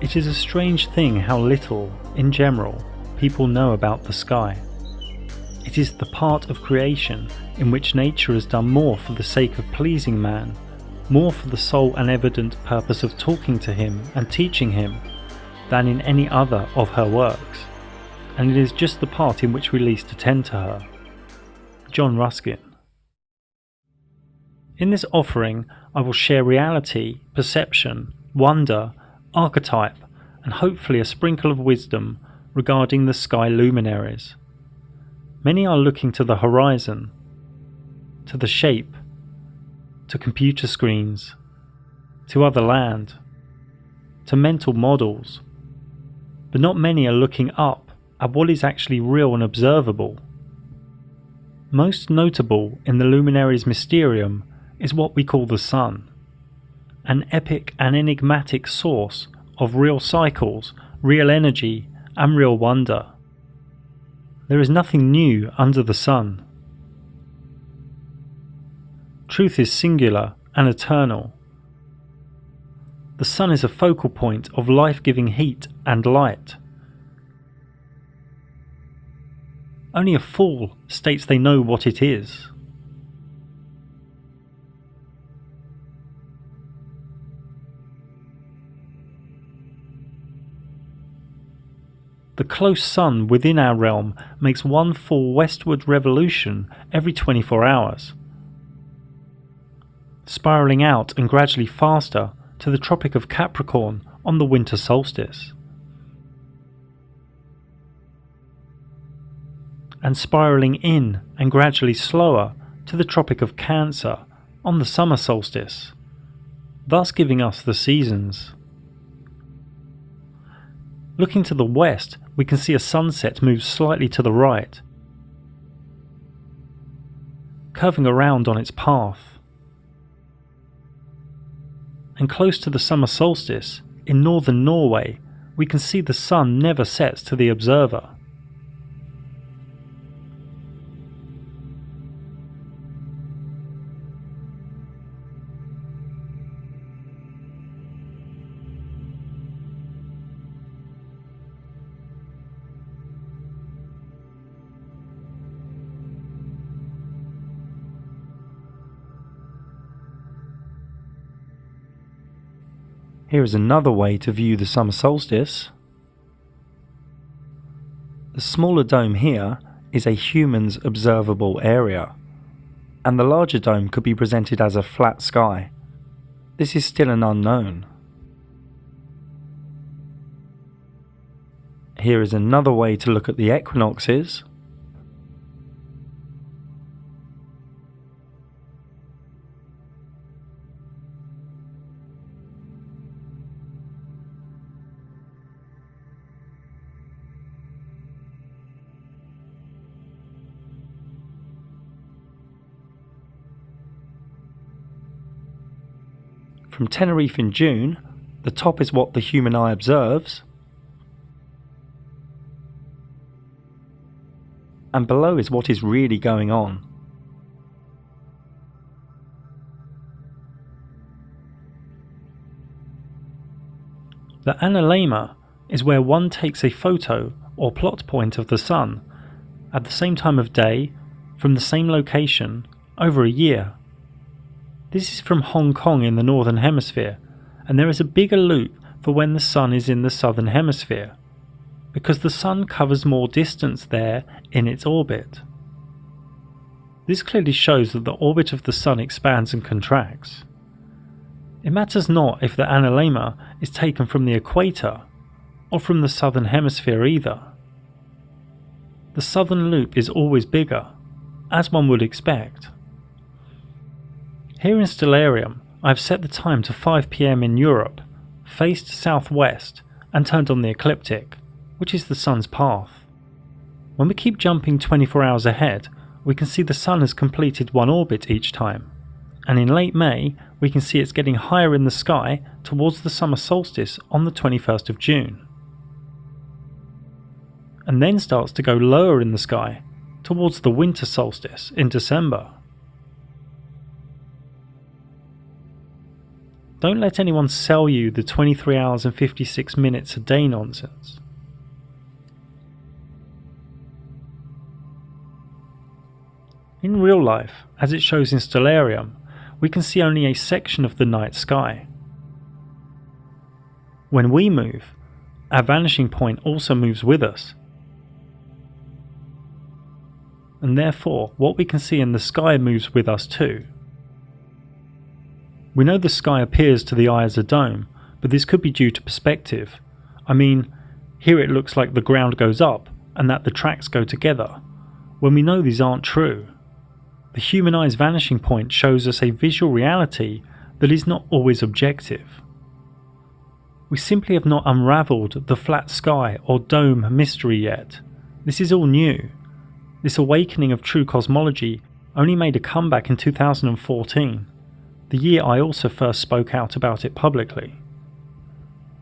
It is a strange thing how little, in general, people know about the sky. It is the part of creation in which nature has done more for the sake of pleasing man, more for the sole and evident purpose of talking to him and teaching him, than in any other of her works, and it is just the part in which we least attend to her. John Ruskin. In this offering, I will share reality, perception, wonder, archetype, and hopefully a sprinkle of wisdom regarding the sky luminaries. Many are looking to the horizon, to the shape, to computer screens, to other land, to mental models, but not many are looking up at what is actually real and observable. Most notable in the Luminaries Mysterium is what we call the sun, an epic and enigmatic source of real cycles, real energy, and real wonder. There is nothing new under the sun. Truth is singular and eternal. The sun is a focal point of life-giving heat and light. Only a fool states they know what it is. The close sun within our realm makes one full westward revolution every 24 hours, spiralling out and gradually faster to the Tropic of Capricorn on the winter solstice, and spiralling in and gradually slower to the Tropic of Cancer on the summer solstice, thus giving us the seasons. Looking to the west, we can see a sunset move slightly to the right, curving around on its path. And close to the summer solstice, in northern Norway, we can see the sun never sets to the observer. Here is another way to view the summer solstice. The smaller dome here is a human's observable area, and the larger dome could be presented as a flat sky. This is still an unknown. Here is another way to look at the equinoxes. From Tenerife in June, the top is what the human eye observes, and below is what is really going on. The analemma is where one takes a photo or plot point of the sun at the same time of day, from the same location, over a year. This is from Hong Kong in the Northern Hemisphere, and there is a bigger loop for when the sun is in the Southern Hemisphere, because the sun covers more distance there in its orbit. This clearly shows that the orbit of the sun expands and contracts. It matters not if the analemma is taken from the equator or from the Southern Hemisphere either. The southern loop is always bigger, as one would expect. Here in Stellarium, I have set the time to 5 PM in Europe, faced southwest, and turned on the ecliptic, which is the sun's path. When we keep jumping 24 hours ahead, we can see the sun has completed one orbit each time, and in late May we can see it's getting higher in the sky towards the summer solstice on the 21st of June, and then starts to go lower in the sky towards the winter solstice in December. Don't let anyone sell you the 23 hours and 56 minutes a day nonsense. In real life, as it shows in Stellarium, we can see only a section of the night sky. When we move, our vanishing point also moves with us. And therefore, what we can see in the sky moves with us too. We know the sky appears to the eye as a dome, but this could be due to perspective. I mean, here it looks like the ground goes up and that the tracks go together, when we know these aren't true. The human eye's vanishing point shows us a visual reality that is not always objective. We simply have not unravelled the flat sky or dome mystery yet. This is all new. This awakening of true cosmology only made a comeback in 2014, the year I also first spoke out about it publicly.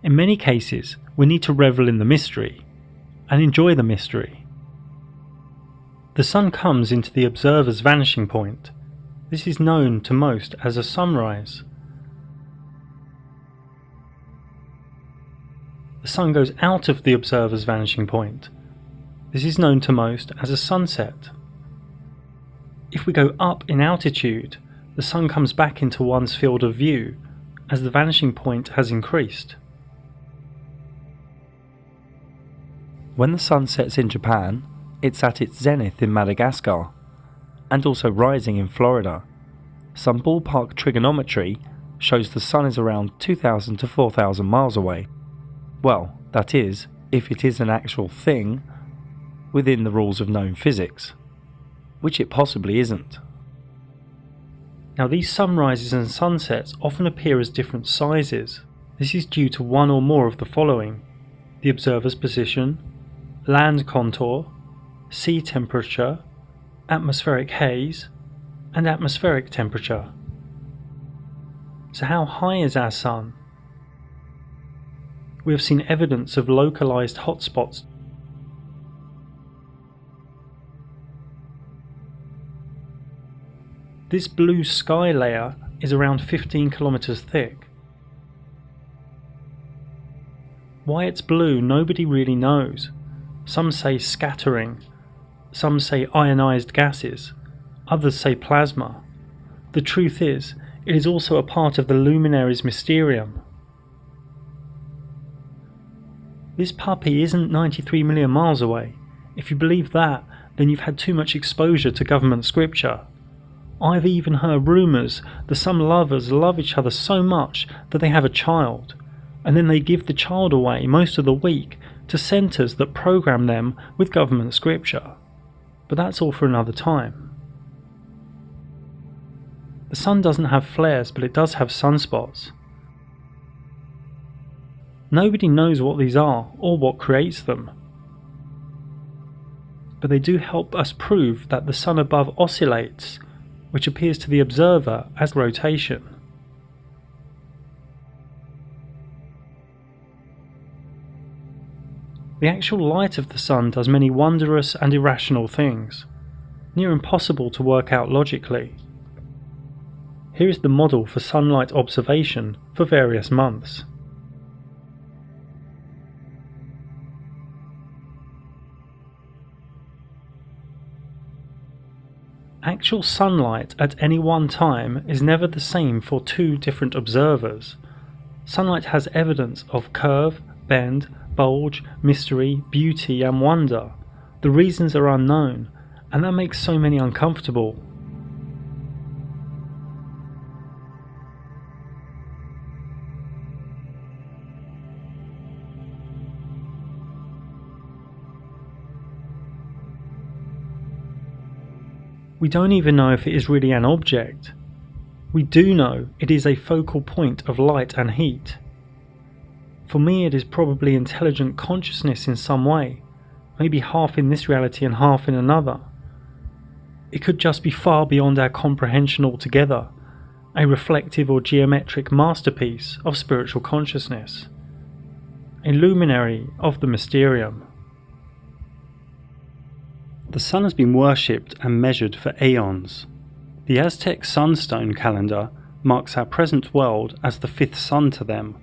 In many cases, we need to revel in the mystery and enjoy the mystery. The sun comes into the observer's vanishing point. This is known to most as a sunrise. The sun goes out of the observer's vanishing point. This is known to most as a sunset. If we go up in altitude, the sun comes back into one's field of view as the vanishing point has increased. When the sun sets in Japan, it's at its zenith in Madagascar, and also rising in Florida. Some ballpark trigonometry shows the sun is around 2,000 to 4,000 miles away. Well, that is, if it is an actual thing within the rules of known physics, which it possibly isn't. Now, these sunrises and sunsets often appear as different sizes. This is due to one or more of the following: the observer's position, land contour, sea temperature, atmospheric haze, and atmospheric temperature. So how high is our sun? We have seen evidence of localized hotspots. This blue sky layer is around 15 kilometers thick. Why it's blue, nobody really knows. Some say scattering, some say ionized gases, others say plasma. The truth is, it is also a part of the Luminaries Mysterium. This puppy isn't 93 million miles away. If you believe that, then you've had too much exposure to government scripture. I've even heard rumours that some lovers love each other so much that they have a child, and then they give the child away most of the week to centres that program them with government scripture. But that's all for another time. The sun doesn't have flares, but it does have sunspots. Nobody knows what these are or what creates them, but they do help us prove that the sun above oscillates, which appears to the observer as rotation. The actual light of the sun does many wondrous and irrational things, near impossible to work out logically. Here is the model for sunlight observation for various months. Actual sunlight at any one time is never the same for two different observers. Sunlight has evidence of curve, bend, bulge, mystery, beauty and wonder. The reasons are unknown, and that makes so many uncomfortable. We don't even know if it is really an object. We do know it is a focal point of light and heat. For me, it is probably intelligent consciousness in some way, maybe half in this reality and half in another. It could just be far beyond our comprehension altogether, a reflective or geometric masterpiece of spiritual consciousness, a luminary of the mysterium. The sun has been worshipped and measured for aeons. The Aztec sunstone calendar marks our present world as the fifth sun to them.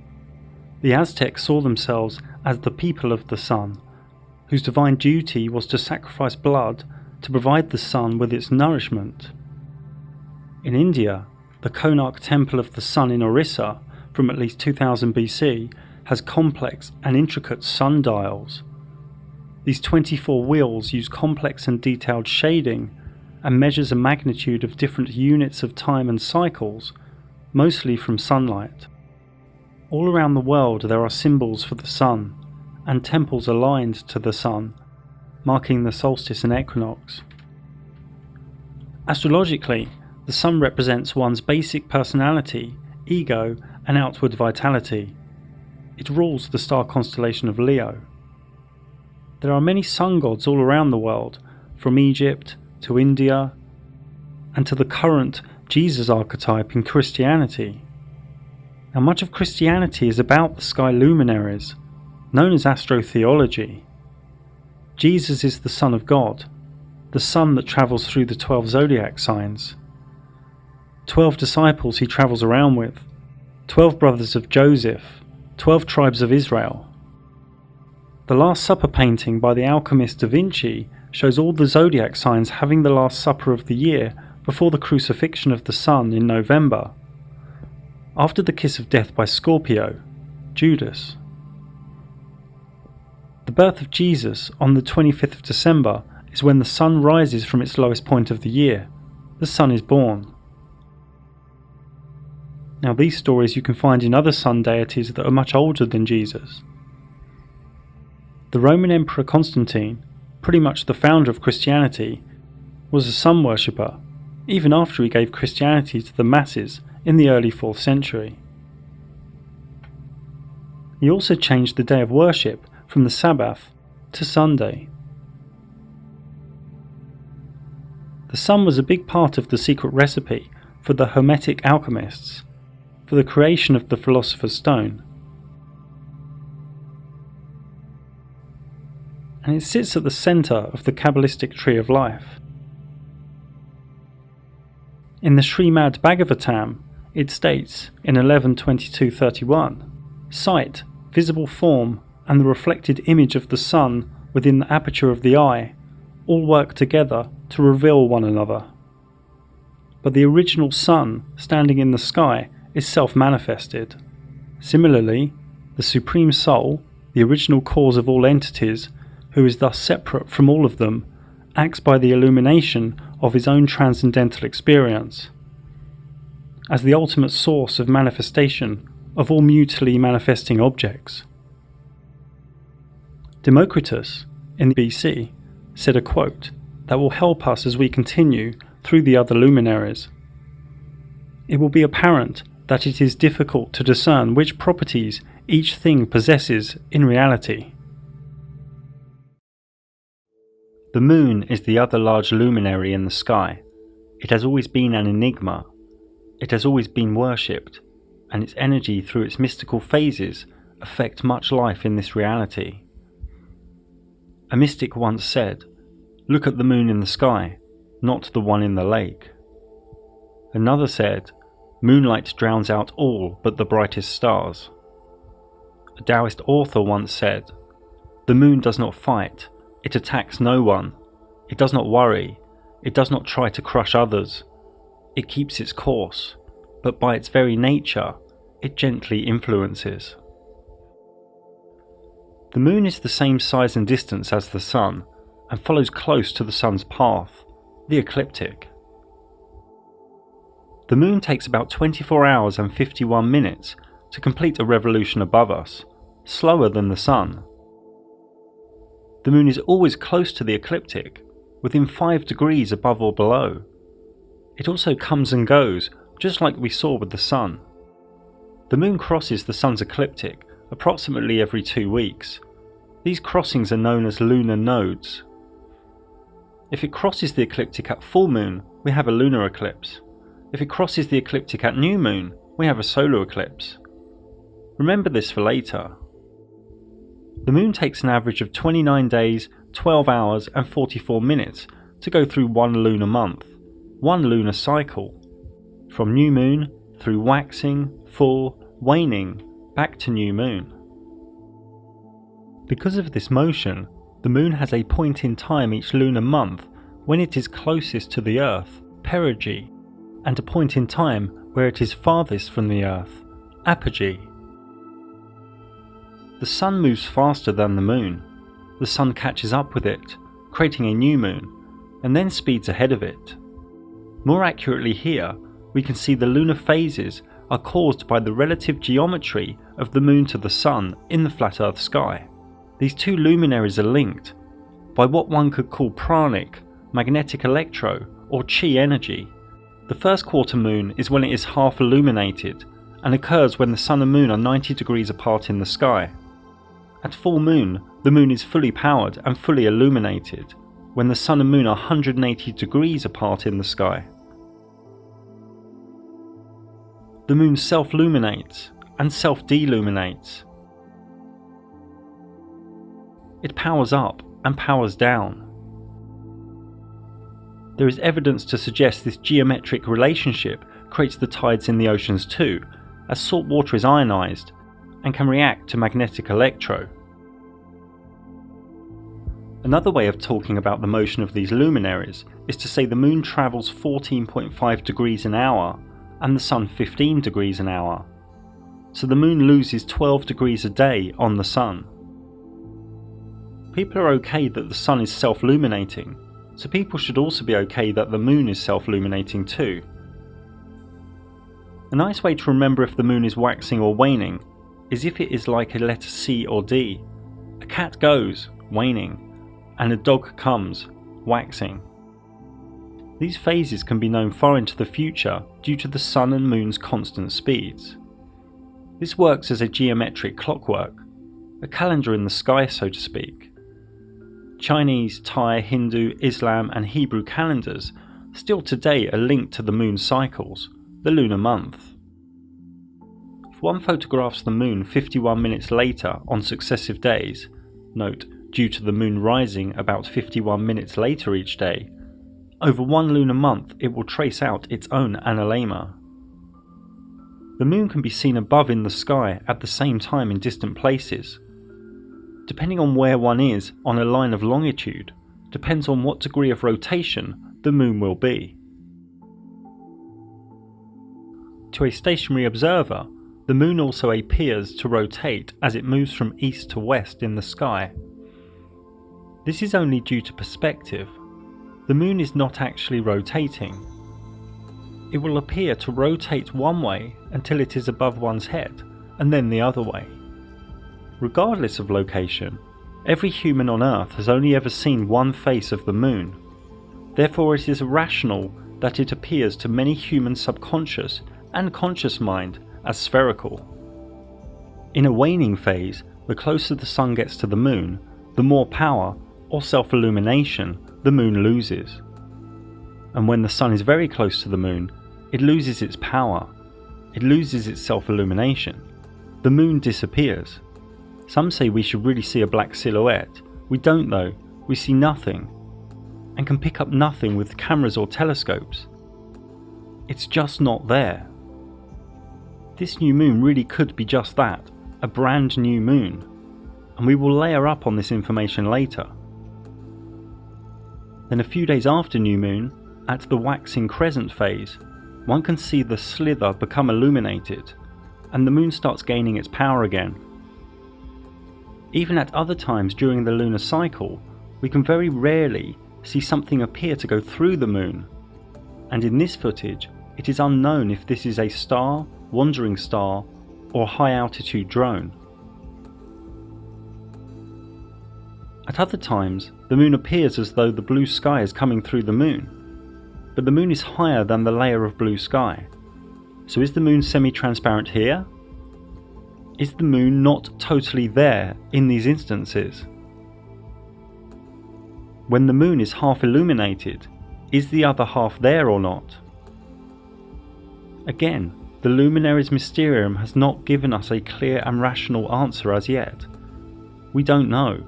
The Aztecs saw themselves as the people of the sun, whose divine duty was to sacrifice blood to provide the sun with its nourishment. In India, the Konark Temple of the Sun in Orissa, from at least 2000 BC, has complex and intricate sundials. These 24 wheels use complex and detailed shading and measures a magnitude of different units of time and cycles, mostly from sunlight. All around the world there are symbols for the sun, and temples aligned to the sun, marking the solstice and equinox. Astrologically, the sun represents one's basic personality, ego, and outward vitality. It rules the star constellation of Leo. There are many sun gods all around the world, from Egypt to India, and to the current Jesus archetype in Christianity. Now, much of Christianity is about the sky luminaries, known as astrotheology. Jesus is the Son of God, the sun that travels through the 12 zodiac signs. 12 disciples he travels around with, 12 brothers of Joseph, 12 tribes of Israel. The Last Supper painting by the alchemist Da Vinci shows all the zodiac signs having the Last Supper of the year before the crucifixion of the sun in November. After the kiss of death by Scorpio, Judas. The birth of Jesus on the 25th of December is when the sun rises from its lowest point of the year. The sun is born. Now, these stories you can find in other sun deities that are much older than Jesus. The Roman Emperor Constantine, pretty much the founder of Christianity, was a sun worshipper, even after he gave Christianity to the masses in the early 4th century. He also changed the day of worship from the Sabbath to Sunday. The sun was a big part of the secret recipe for the Hermetic alchemists, for the creation of the Philosopher's Stone. And it sits at the centre of the Kabbalistic tree of life. In the Srimad Bhagavatam, it states in 11.22.31, sight, visible form, and the reflected image of the sun within the aperture of the eye all work together to reveal one another. But the original sun standing in the sky is self-manifested. Similarly, the Supreme Soul, the original cause of all entities, who is thus separate from all of them, acts by the illumination of his own transcendental experience. As the ultimate source of manifestation of all mutually manifesting objects. Democritus, in BC, said a quote that will help us as we continue through the other luminaries. It will be apparent that it is difficult to discern which properties each thing possesses in reality. The moon is the other large luminary in the sky. It has always been an enigma. It has always been worshipped, and its energy through its mystical phases affect much life in this reality. A mystic once said, "Look at the moon in the sky, not the one in the lake." Another said, "Moonlight drowns out all but the brightest stars." A Taoist author once said, "The moon does not fight, it attacks no one, it does not worry, it does not try to crush others, it keeps its course, but by its very nature, it gently influences." The moon is the same size and distance as the sun, and follows close to the sun's path, the ecliptic. The moon takes about 24 hours and 51 minutes to complete a revolution above us, slower than the sun. The moon is always close to the ecliptic, within 5 degrees above or below. It also comes and goes, just like we saw with the sun. The moon crosses the sun's ecliptic approximately every 2 weeks. These crossings are known as lunar nodes. If it crosses the ecliptic at full moon, we have a lunar eclipse. If it crosses the ecliptic at new moon, we have a solar eclipse. Remember this for later. The moon takes an average of 29 days, 12 hours and 44 minutes to go through one lunar month, one lunar cycle, from new moon through waxing, full, waning, back to new moon. Because of this motion, the moon has a point in time each lunar month when it is closest to the Earth, perigee, and a point in time where it is farthest from the Earth, apogee. The Sun moves faster than the moon. The Sun catches up with it, creating a new moon, and then speeds ahead of it. More accurately here, we can see the lunar phases are caused by the relative geometry of the moon to the Sun in the flat Earth sky. These two luminaries are linked by what one could call pranic, magnetic electro, or chi energy. The first quarter moon is when it is half illuminated and occurs when the Sun and Moon are 90 degrees apart in the sky. At full moon, the moon is fully powered and fully illuminated when the Sun and Moon are 180 degrees apart in the sky. The moon self-luminates and self-deluminates. It powers up and powers down. There is evidence to suggest this geometric relationship creates the tides in the oceans too, as salt water is ionized and can react to magnetic electro. Another way of talking about the motion of these luminaries is to say the moon travels 14.5 degrees an hour and the Sun 15 degrees an hour. So the moon loses 12 degrees a day on the Sun. People are okay that the Sun is self-luminating, so people should also be okay that the moon is self-luminating too. A nice way to remember if the moon is waxing or waning is if it is like a letter C or D. A cat goes, waning, and a dog comes, waxing. These phases can be known far into the future due to the Sun and Moon's constant speeds. This works as a geometric clockwork, a calendar in the sky so to speak. Chinese, Thai, Hindu, Islam and Hebrew calendars still today are linked to the moon cycles, the lunar month. If one photographs the moon 51 minutes later on successive days, note due to the moon rising about 51 minutes later each day, over one lunar month it will trace out its own analemma. The moon can be seen above in the sky at the same time in distant places. Depending on where one is on a line of longitude, depends on what degree of rotation the moon will be. To a stationary observer, the moon also appears to rotate as it moves from east to west in the sky. This is only due to perspective. The moon is not actually rotating. It will appear to rotate one way until it is above one's head, and then the other way. Regardless of location, every human on Earth has only ever seen one face of the moon. Therefore it is rational that it appears to many human subconscious and conscious mind as spherical. In a waning phase, the closer the Sun gets to the moon, the more power, or self-illumination, the moon loses. And when the Sun is very close to the moon, it loses its power, it loses its self-illumination. The moon disappears. Some say we should really see a black silhouette. We don't though, we see nothing, and can pick up nothing with cameras or telescopes. It's just not there. This new moon really could be just that, a brand new moon, and we will layer up on this information later. Then a few days after new moon, at the waxing crescent phase, one can see the slither become illuminated, and the moon starts gaining its power again. Even at other times during the lunar cycle, we can very rarely see something appear to go through the moon, and in this footage it is unknown if this is a star, wandering star, or high altitude drone. At other times, the moon appears as though the blue sky is coming through the moon, but the moon is higher than the layer of blue sky. So is the moon semi-transparent here? Is the moon not totally there in these instances? When the moon is half illuminated, is the other half there or not? Again, the Luminaries Mysterium has not given us a clear and rational answer as yet. We don't know.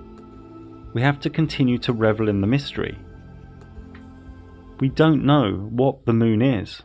We have to continue to revel in the mystery. We don't know what the moon is.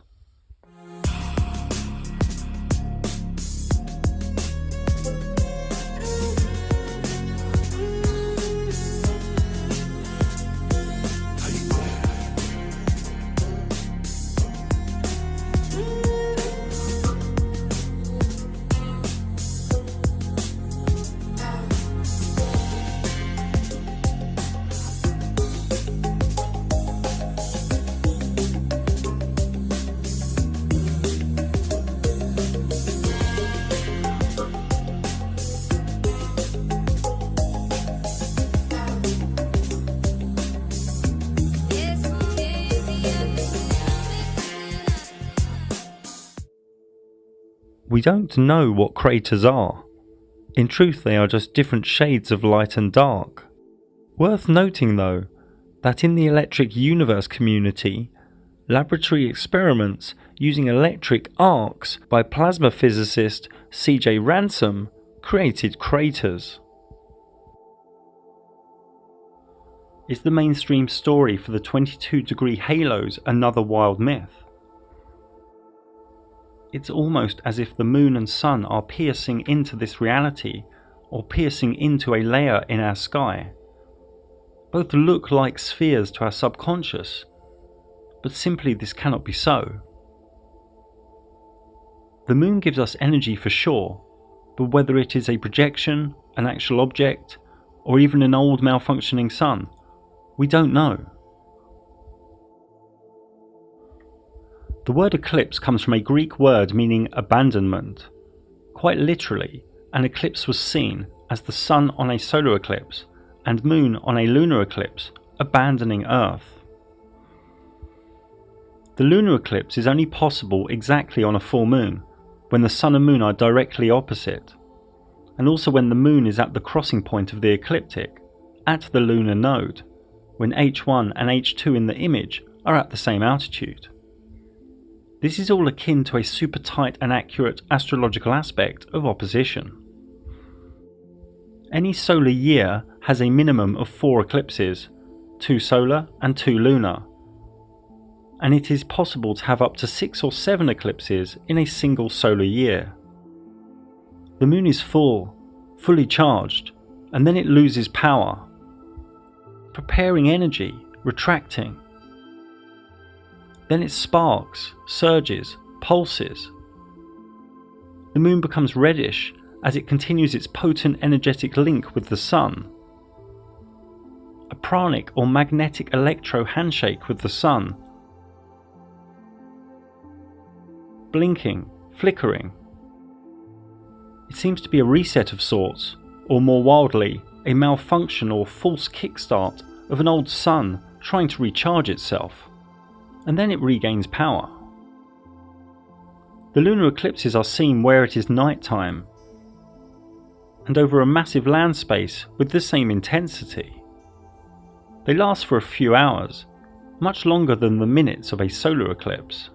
We don't know what craters are. In truth, they are just different shades of light and dark. Worth noting though, that in the electric universe community, laboratory experiments using electric arcs by plasma physicist C.J. Ransom created craters. Is the mainstream story for the 22-degree halos another wild myth? It's almost as if the moon and sun are piercing into this reality, or piercing into a layer in our sky. Both look like spheres to our subconscious, but simply this cannot be so. The moon gives us energy for sure, but whether it is a projection, an actual object, or even an old malfunctioning sun, we don't know. The word eclipse comes from a Greek word meaning abandonment. Quite literally, an eclipse was seen as the sun on a solar eclipse and moon on a lunar eclipse abandoning Earth. The lunar eclipse is only possible exactly on a full moon, when the sun and moon are directly opposite, and also when the moon is at the crossing point of the ecliptic, at the lunar node, when H1 and H2 in the image are at the same altitude. This is all akin to a super tight and accurate astrological aspect of opposition. Any solar year has a minimum of 4 eclipses, 2 solar and 2 lunar, and it is possible to have up to 6 or 7 eclipses in a single solar year. The moon is full, fully charged, and then it loses power, preparing energy, retracting. Then it sparks, surges, pulses. The moon becomes reddish as it continues its potent energetic link with the sun. A pranic or magnetic electro handshake with the sun. Blinking, flickering. It seems to be a reset of sorts, or more wildly, a malfunction or false kickstart of an old sun trying to recharge itself, and then it regains power. The lunar eclipses are seen where it is night time, and over a massive land space with the same intensity. They last for a few hours, much longer than the minutes of a solar eclipse.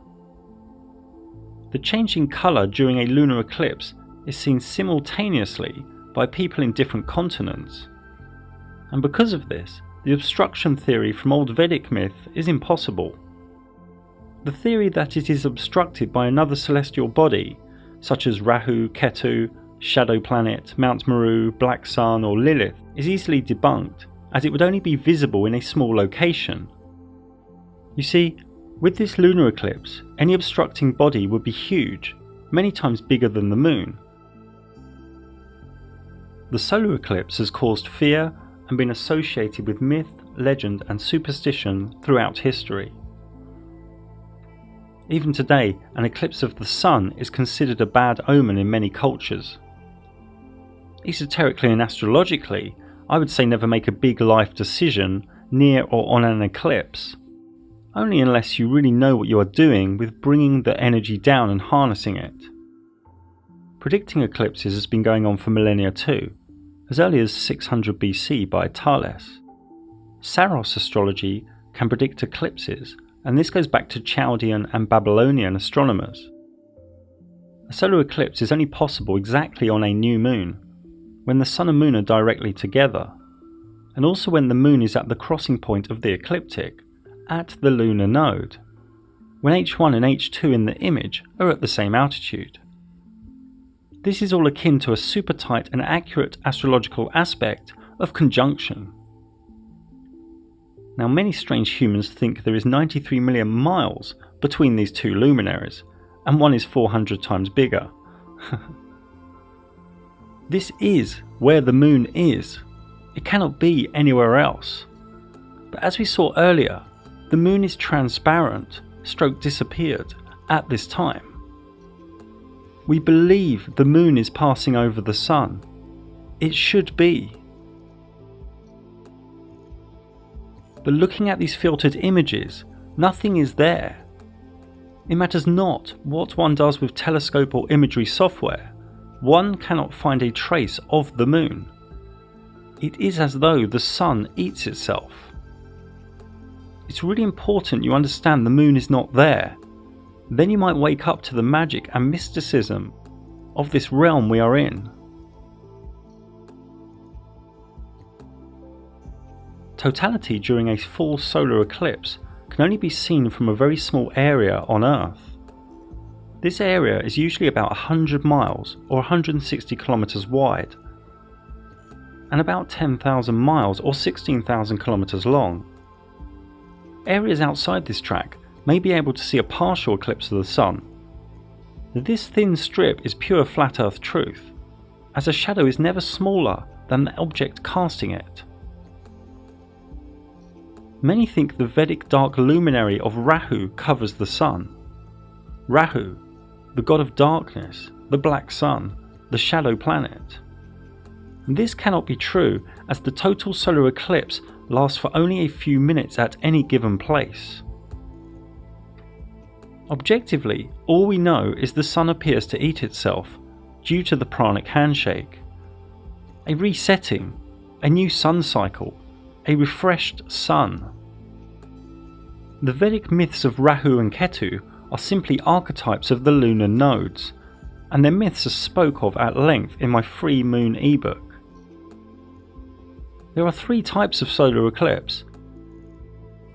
The change in colour during a lunar eclipse is seen simultaneously by people in different continents, and because of this, the obstruction theory from old Vedic myth is impossible. The theory that it is obstructed by another celestial body, such as Rahu, Ketu, Shadow Planet, Mount Meru, Black Sun or Lilith, is easily debunked, as it would only be visible in a small location. You see, with this lunar eclipse, any obstructing body would be huge, many times bigger than the moon. The solar eclipse has caused fear and been associated with myth, legend and superstition throughout history. Even today, an eclipse of the sun is considered a bad omen in many cultures. Esoterically and astrologically, I would say never make a big life decision near or on an eclipse, only unless you really know what you are doing with bringing the energy down and harnessing it. Predicting eclipses has been going on for millennia too, as early as 600 BC by Thales. Saros astrology can predict eclipses, and this goes back to Chaldean and Babylonian astronomers. A solar eclipse is only possible exactly on a new moon, when the sun and moon are directly together, and also when the moon is at the crossing point of the ecliptic, at the lunar node, when H1 and H2 in the image are at the same altitude. This is all akin to a super tight and accurate astrological aspect of conjunction. Now, many strange humans think there is 93 million miles between these two luminaries, and one is 400 times bigger. This is where the moon is. It cannot be anywhere else. But as we saw earlier, the moon is transparent, stroke disappeared, at this time. We believe the moon is passing over the sun. It should be. But looking at these filtered images, nothing is there. It matters not what one does with telescope or imagery software, one cannot find a trace of the moon. It is as though the sun eats itself. It's really important you understand the moon is not there. Then you might wake up to the magic and mysticism of this realm we are in. Totality during a full solar eclipse can only be seen from a very small area on Earth. This area is usually about 100 miles or 160 kilometers wide, and about 10,000 miles or 16,000 kilometers long. Areas outside this track may be able to see a partial eclipse of the sun. This thin strip is pure flat Earth truth, as a shadow is never smaller than the object casting it. Many think the Vedic dark luminary of Rahu covers the sun. Rahu, the god of darkness, the black sun, the shadow planet. This cannot be true, as the total solar eclipse lasts for only a few minutes at any given place. Objectively, all we know is the sun appears to eat itself due to the pranic handshake. A resetting, a new sun cycle, a refreshed sun. The Vedic myths of Rahu and Ketu are simply archetypes of the lunar nodes, and their myths are spoke of at length in my free moon ebook. There are three types of solar eclipse: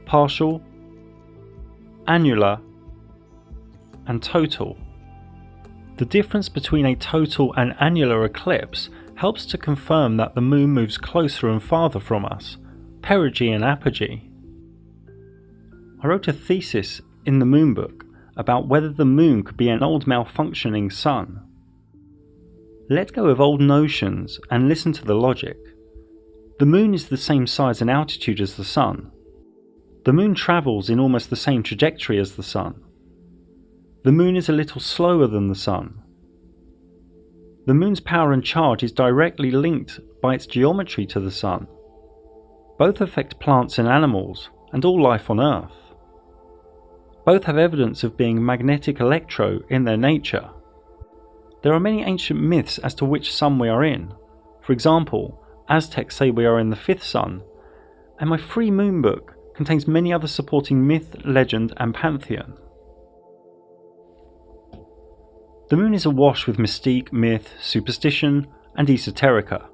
partial, annular, and total. The difference between a total and annular eclipse helps to confirm that the moon moves closer and farther from us, perigee and apogee. I wrote a thesis in the moon book about whether the moon could be an old malfunctioning sun. Let go of old notions and listen to the logic. The moon is the same size and altitude as the sun. The moon travels in almost the same trajectory as the sun. The moon is a little slower than the sun. The moon's power and charge is directly linked by its geometry to the sun. Both affect plants and animals, and all life on Earth. Both have evidence of being magnetic electro in their nature. There are many ancient myths as to which sun we are in. For example, Aztecs say we are in the fifth sun, and my free moon book contains many other supporting myth, legend, and pantheon. The moon is awash with mystique, myth, superstition, and esoterica.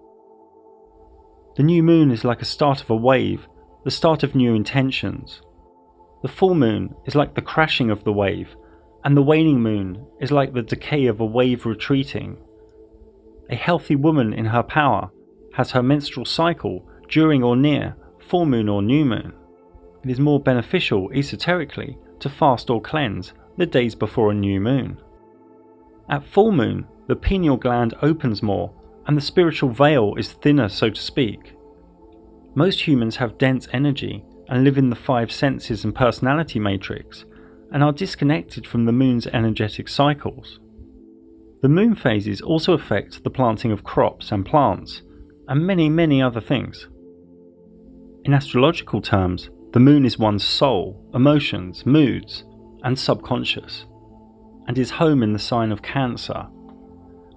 The new moon is like a start of a wave, the start of new intentions. The full moon is like the crashing of the wave, and the waning moon is like the decay of a wave retreating. A healthy woman in her power has her menstrual cycle during or near full moon or new moon. It is more beneficial esoterically to fast or cleanse the days before a new moon. At full moon, the pineal gland opens more and the spiritual veil is thinner, so to speak. Most humans have dense energy and live in the five senses and personality matrix, and are disconnected from the moon's energetic cycles. The moon phases also affect the planting of crops and plants, and many other things. In astrological terms, the moon is one's soul, emotions, moods, and subconscious, and is home in the sign of Cancer,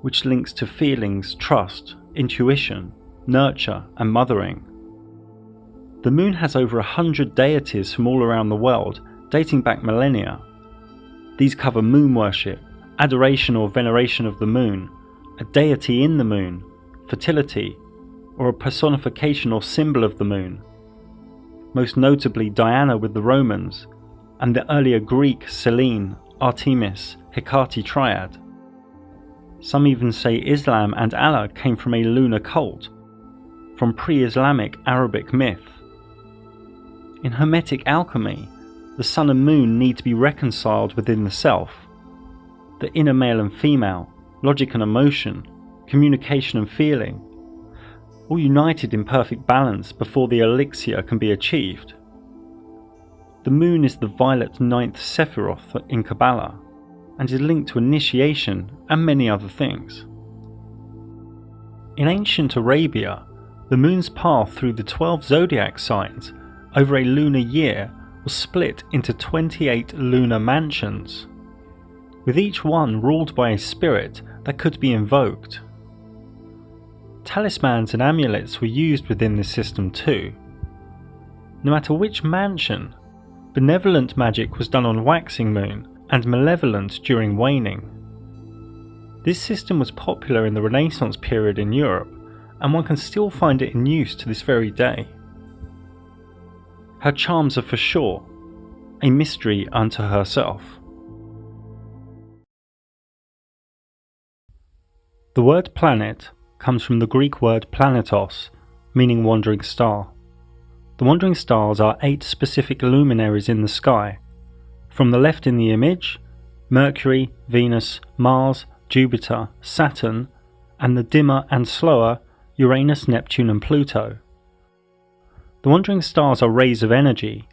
which links to feelings, trust, intuition, nurture, and mothering. The moon has over 100 deities from all around the world, dating back millennia. These cover moon worship, adoration or veneration of the moon, a deity in the moon, fertility, or a personification or symbol of the moon. Most notably Diana with the Romans, and the earlier Greek Selene, Artemis, Hecate triad. Some even say Islam and Allah came from a lunar cult, from pre-Islamic Arabic myth. In Hermetic alchemy, the sun and moon need to be reconciled within the self. The inner male and female, logic and emotion, communication and feeling, all united in perfect balance before the elixir can be achieved. The moon is the violet ninth Sephiroth in Kabbalah, and is linked to initiation and many other things. In ancient Arabia, the moon's path through the 12 zodiac signs over a lunar year was split into 28 lunar mansions. with each one ruled by a spirit that could be invoked. Talismans and amulets were used within this system too. No matter which mansion, benevolent magic was done on waxing moon and malevolent during waning. This system was popular in the Renaissance period in Europe, and one can still find it in use to this very day. Her charms are for sure a mystery unto herself. The word planet comes from the Greek word planetos, meaning wandering star. The wandering stars are 8 specific luminaries in the sky. From the left in the image, Mercury, Venus, Mars, Jupiter, Saturn, and the dimmer and slower Uranus, Neptune and Pluto. The wandering stars are rays of energy,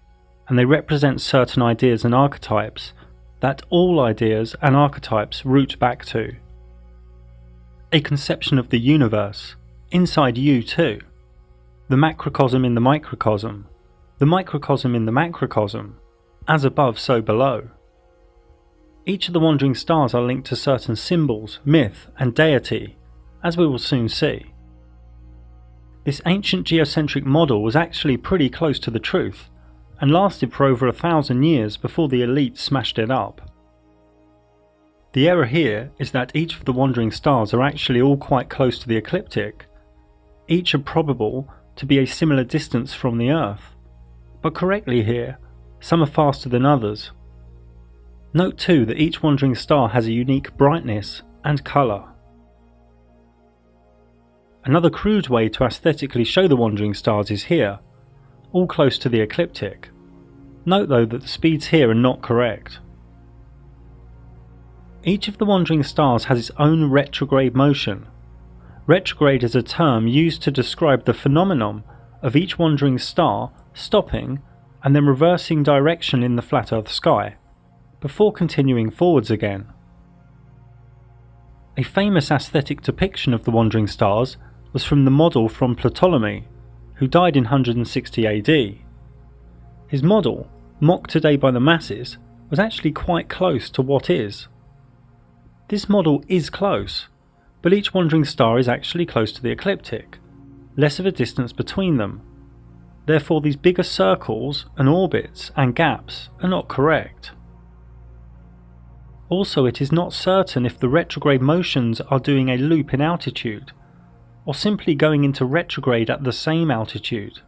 and they represent certain ideas and archetypes that all ideas and archetypes root back to. A conception of the universe, inside you too. The macrocosm in the microcosm in the macrocosm, as above so below. Each of the wandering stars are linked to certain symbols, myth and deity, as we will soon see. This ancient geocentric model was actually pretty close to the truth, and lasted for over 1,000 years before the elite smashed it up. The error here is that each of the wandering stars are actually all quite close to the ecliptic. Each are probable to be a similar distance from the Earth, but correctly here, some are faster than others. Note too that each wandering star has a unique brightness and colour. Another crude way to aesthetically show the wandering stars is here, all close to the ecliptic. Note though that the speeds here are not correct. Each of the wandering stars has its own retrograde motion. Retrograde is a term used to describe the phenomenon of each wandering star stopping and then reversing direction in the flat Earth sky, before continuing forwards again. A famous aesthetic depiction of the wandering stars was from the model from Ptolemy, who died in 160 AD. His model, mocked today by the masses, was actually quite close to what is. This model is close, but each wandering star is actually close to the ecliptic, less of a distance between them. Therefore these bigger circles and orbits and gaps are not correct. Also, it is not certain if the retrograde motions are doing a loop in altitude, or simply going into retrograde at the same altitude.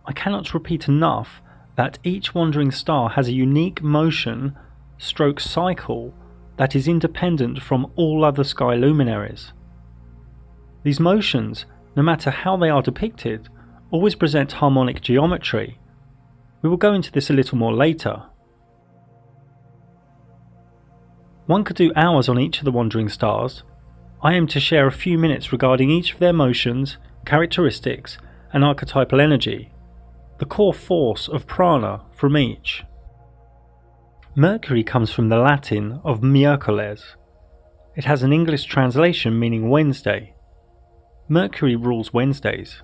I cannot repeat enough that each wandering star has a unique motion stroke cycle that is independent from all other sky luminaries. These motions, no matter how they are depicted, always present harmonic geometry. We will go into this a little more later. One could do hours on each of the wandering stars. I aim to share a few minutes regarding each of their motions, characteristics and archetypal energy, the core force of prana from each. Mercury comes from the Latin of miércoles. It has an English translation meaning Wednesday. Mercury rules Wednesdays.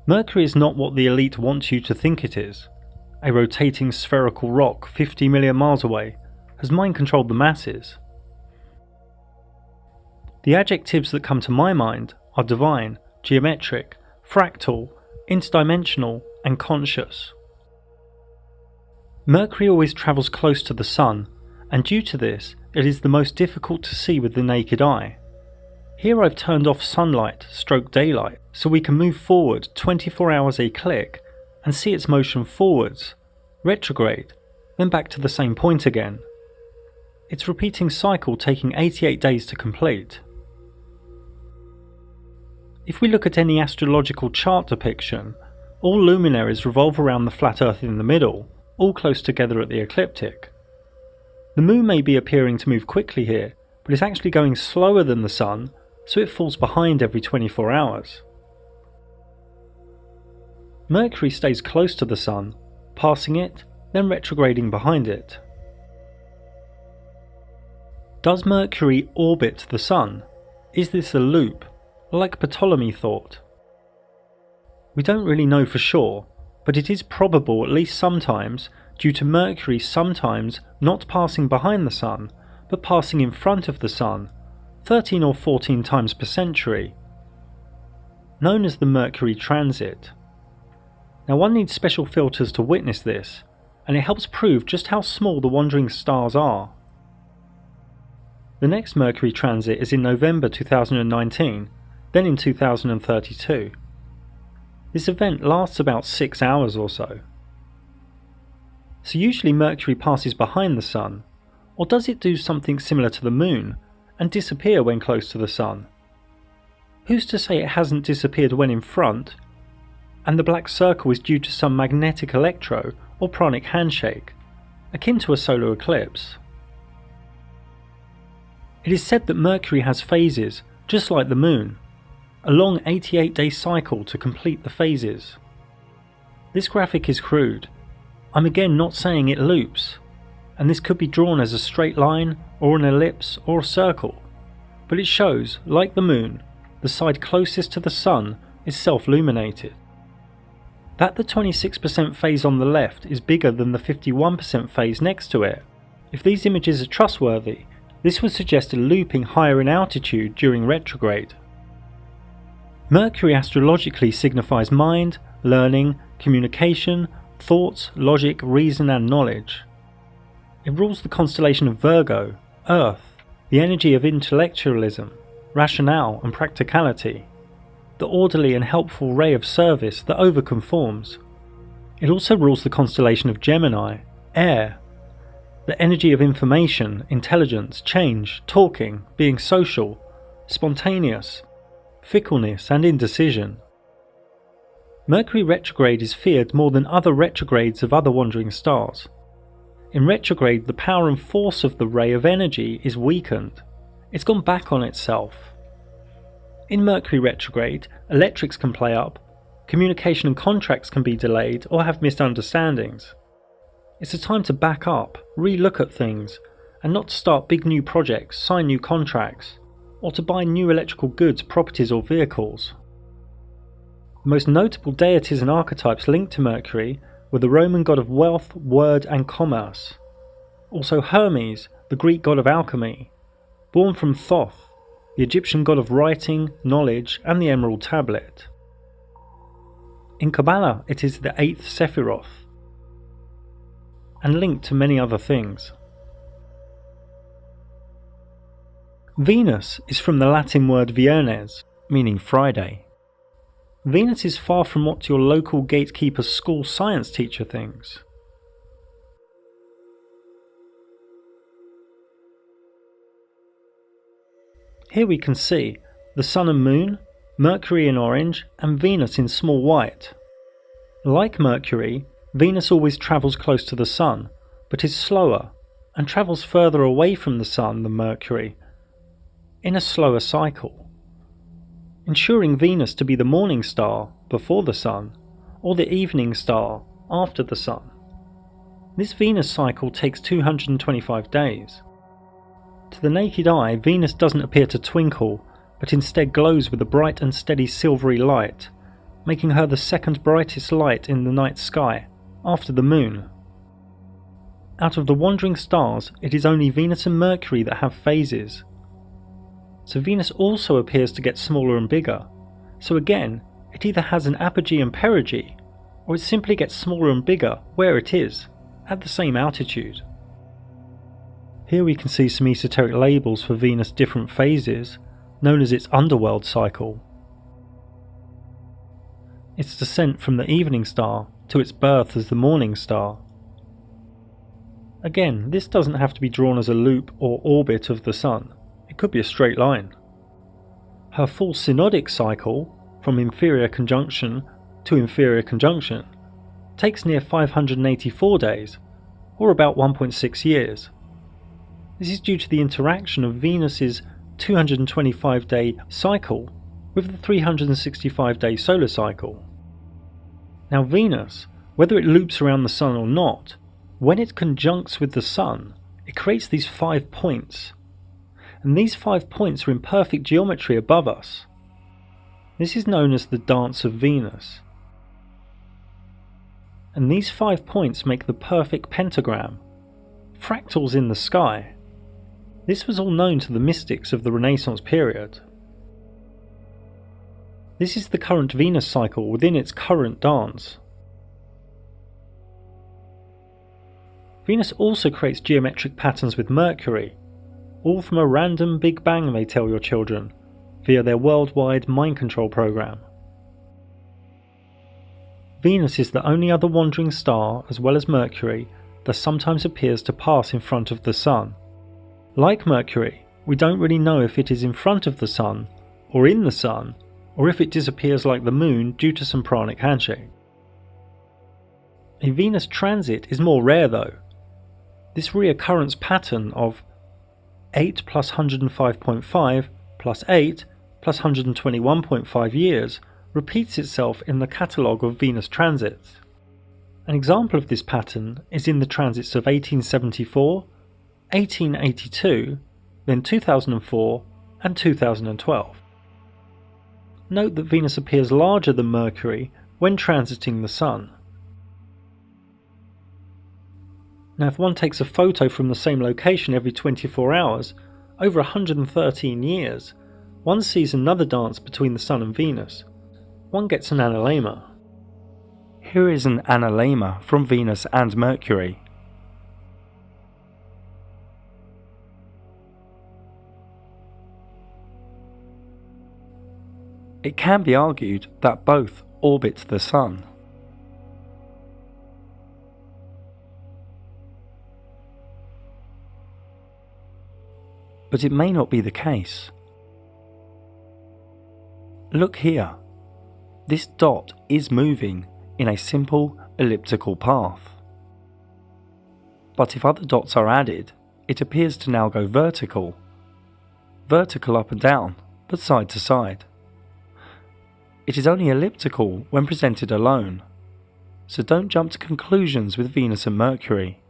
Mercury is not what the elite wants you to think it is, a rotating spherical rock 50 million miles away, has mind-controlled the masses. The adjectives that come to my mind are divine, geometric, fractal, interdimensional and conscious. Mercury always travels close to the Sun, and due to this it is the most difficult to see with the naked eye. Here I've turned off sunlight stroke daylight so we can move forward 24 hours a click and see its motion forwards, retrograde, then back to the same point again. Its repeating cycle taking 88 days to complete. If we look at any astrological chart depiction, all luminaries revolve around the flat Earth in the middle, all close together at the ecliptic. The Moon may be appearing to move quickly here, but it's actually going slower than the Sun, so it falls behind every 24 hours. Mercury stays close to the Sun, passing it, then retrograding behind it. Does Mercury orbit the Sun? Is this a loop, like Ptolemy thought? We don't really know for sure, but it is probable at least sometimes due to Mercury sometimes not passing behind the Sun, but passing in front of the Sun, 13 or 14 times per century, known as the Mercury transit. Now one needs special filters to witness this, and it helps prove just how small the wandering stars are. The next Mercury transit is in November 2019, then in 2032. This event lasts about 6 hours or so. So usually Mercury passes behind the Sun, or does it do something similar to the Moon and disappear when close to the Sun? Who's to say it hasn't disappeared when in front, and the black circle is due to some magnetic electro or pranic handshake, akin to a solar eclipse? It is said that Mercury has phases, just like the Moon, a long 88-day cycle to complete the phases. This graphic is crude. I'm again not saying it loops, and this could be drawn as a straight line, or an ellipse, or a circle, but it shows, like the Moon, the side closest to the Sun is self-luminated. That the 26% phase on the left is bigger than the 51% phase next to it. If these images are trustworthy, this would suggest a looping higher in altitude during retrograde. Mercury astrologically signifies mind, learning, communication, thoughts, logic, reason and knowledge. It rules the constellation of Virgo, Earth, the energy of intellectualism, rationale and practicality, the orderly and helpful ray of service that overconforms. It also rules the constellation of Gemini, Air, the energy of information, intelligence, change, talking, being social, spontaneous, fickleness and indecision. Mercury retrograde is feared more than other retrogrades of other wandering stars. In retrograde, the power and force of the ray of energy is weakened. It's gone back on itself. In Mercury retrograde, electrics can play up, communication and contracts can be delayed or have misunderstandings. It's a time to back up, re-look at things, and not to start big new projects, sign new contracts, or to buy new electrical goods, properties or vehicles. The most notable deities and archetypes linked to Mercury were the Roman god of wealth, word and commerce. Also Hermes, the Greek god of alchemy, born from Thoth, the Egyptian god of writing, knowledge and the Emerald Tablet. In Kabbalah it is the 8th Sephiroth, and linked to many other things. Venus is from the Latin word Viernes, meaning Friday. Venus is far from what your local gatekeeper school science teacher thinks. Here we can see the Sun and Moon, Mercury in orange and Venus in small white. Like Mercury, Venus always travels close to the Sun, but is slower and travels further away from the Sun than Mercury, in a slower cycle, ensuring Venus to be the morning star before the Sun, or the evening star after the Sun. This Venus cycle takes 225 days. To the naked eye, Venus doesn't appear to twinkle, but instead glows with a bright and steady silvery light, making her the second brightest light in the night sky, after the Moon. Out of the wandering stars, it is only Venus and Mercury that have phases. So Venus also appears to get smaller and bigger. So again, it either has an apogee and perigee, or it simply gets smaller and bigger where it is, at the same altitude. Here we can see some esoteric labels for Venus' different phases, known as its Underworld Cycle. Its descent from the evening star to its birth as the morning star. Again, this doesn't have to be drawn as a loop or orbit of the Sun. It could be a straight line. Her full synodic cycle, from inferior conjunction to inferior conjunction, takes near 584 days, or about 1.6 years. This is due to the interaction of Venus's 225-day cycle with the 365-day solar cycle. Now Venus, whether it loops around the Sun or not, when it conjuncts with the Sun, it creates these 5 points. And these 5 points are in perfect geometry above us. This is known as the Dance of Venus. and these 5 points make the perfect pentagram, fractals in the sky. This was all known to the mystics of the Renaissance period. This is the current Venus cycle within its current dance. Venus also creates geometric patterns with Mercury, all from a random Big Bang, they tell your children, via their worldwide mind control program. Venus is the only other wandering star, as well as Mercury, that sometimes appears to pass in front of the Sun. Like Mercury, we don't really know if it is in front of the Sun, or in the Sun, or if it disappears like the Moon due to some pranic handshake. A Venus transit is more rare though. This reoccurrence pattern of 8 plus 105.5 plus 8 plus 121.5 years repeats itself in the catalogue of Venus transits. An example of this pattern is in the transits of 1874, 1882, then 2004 and 2012. Note that Venus appears larger than Mercury when transiting the Sun. Now if one takes a photo from the same location every 24 hours, over 113 years, one sees another dance between the Sun and Venus. One gets an analemma. Here is an analemma from Venus and Mercury. It can be argued that both orbit the Sun. But it may not be the case. Look here. This dot is moving in a simple elliptical path. But if other dots are added, it appears to now go vertical. Vertical up and down, but side to side. It is only elliptical when presented alone, so don't jump to conclusions with Venus and Mercury.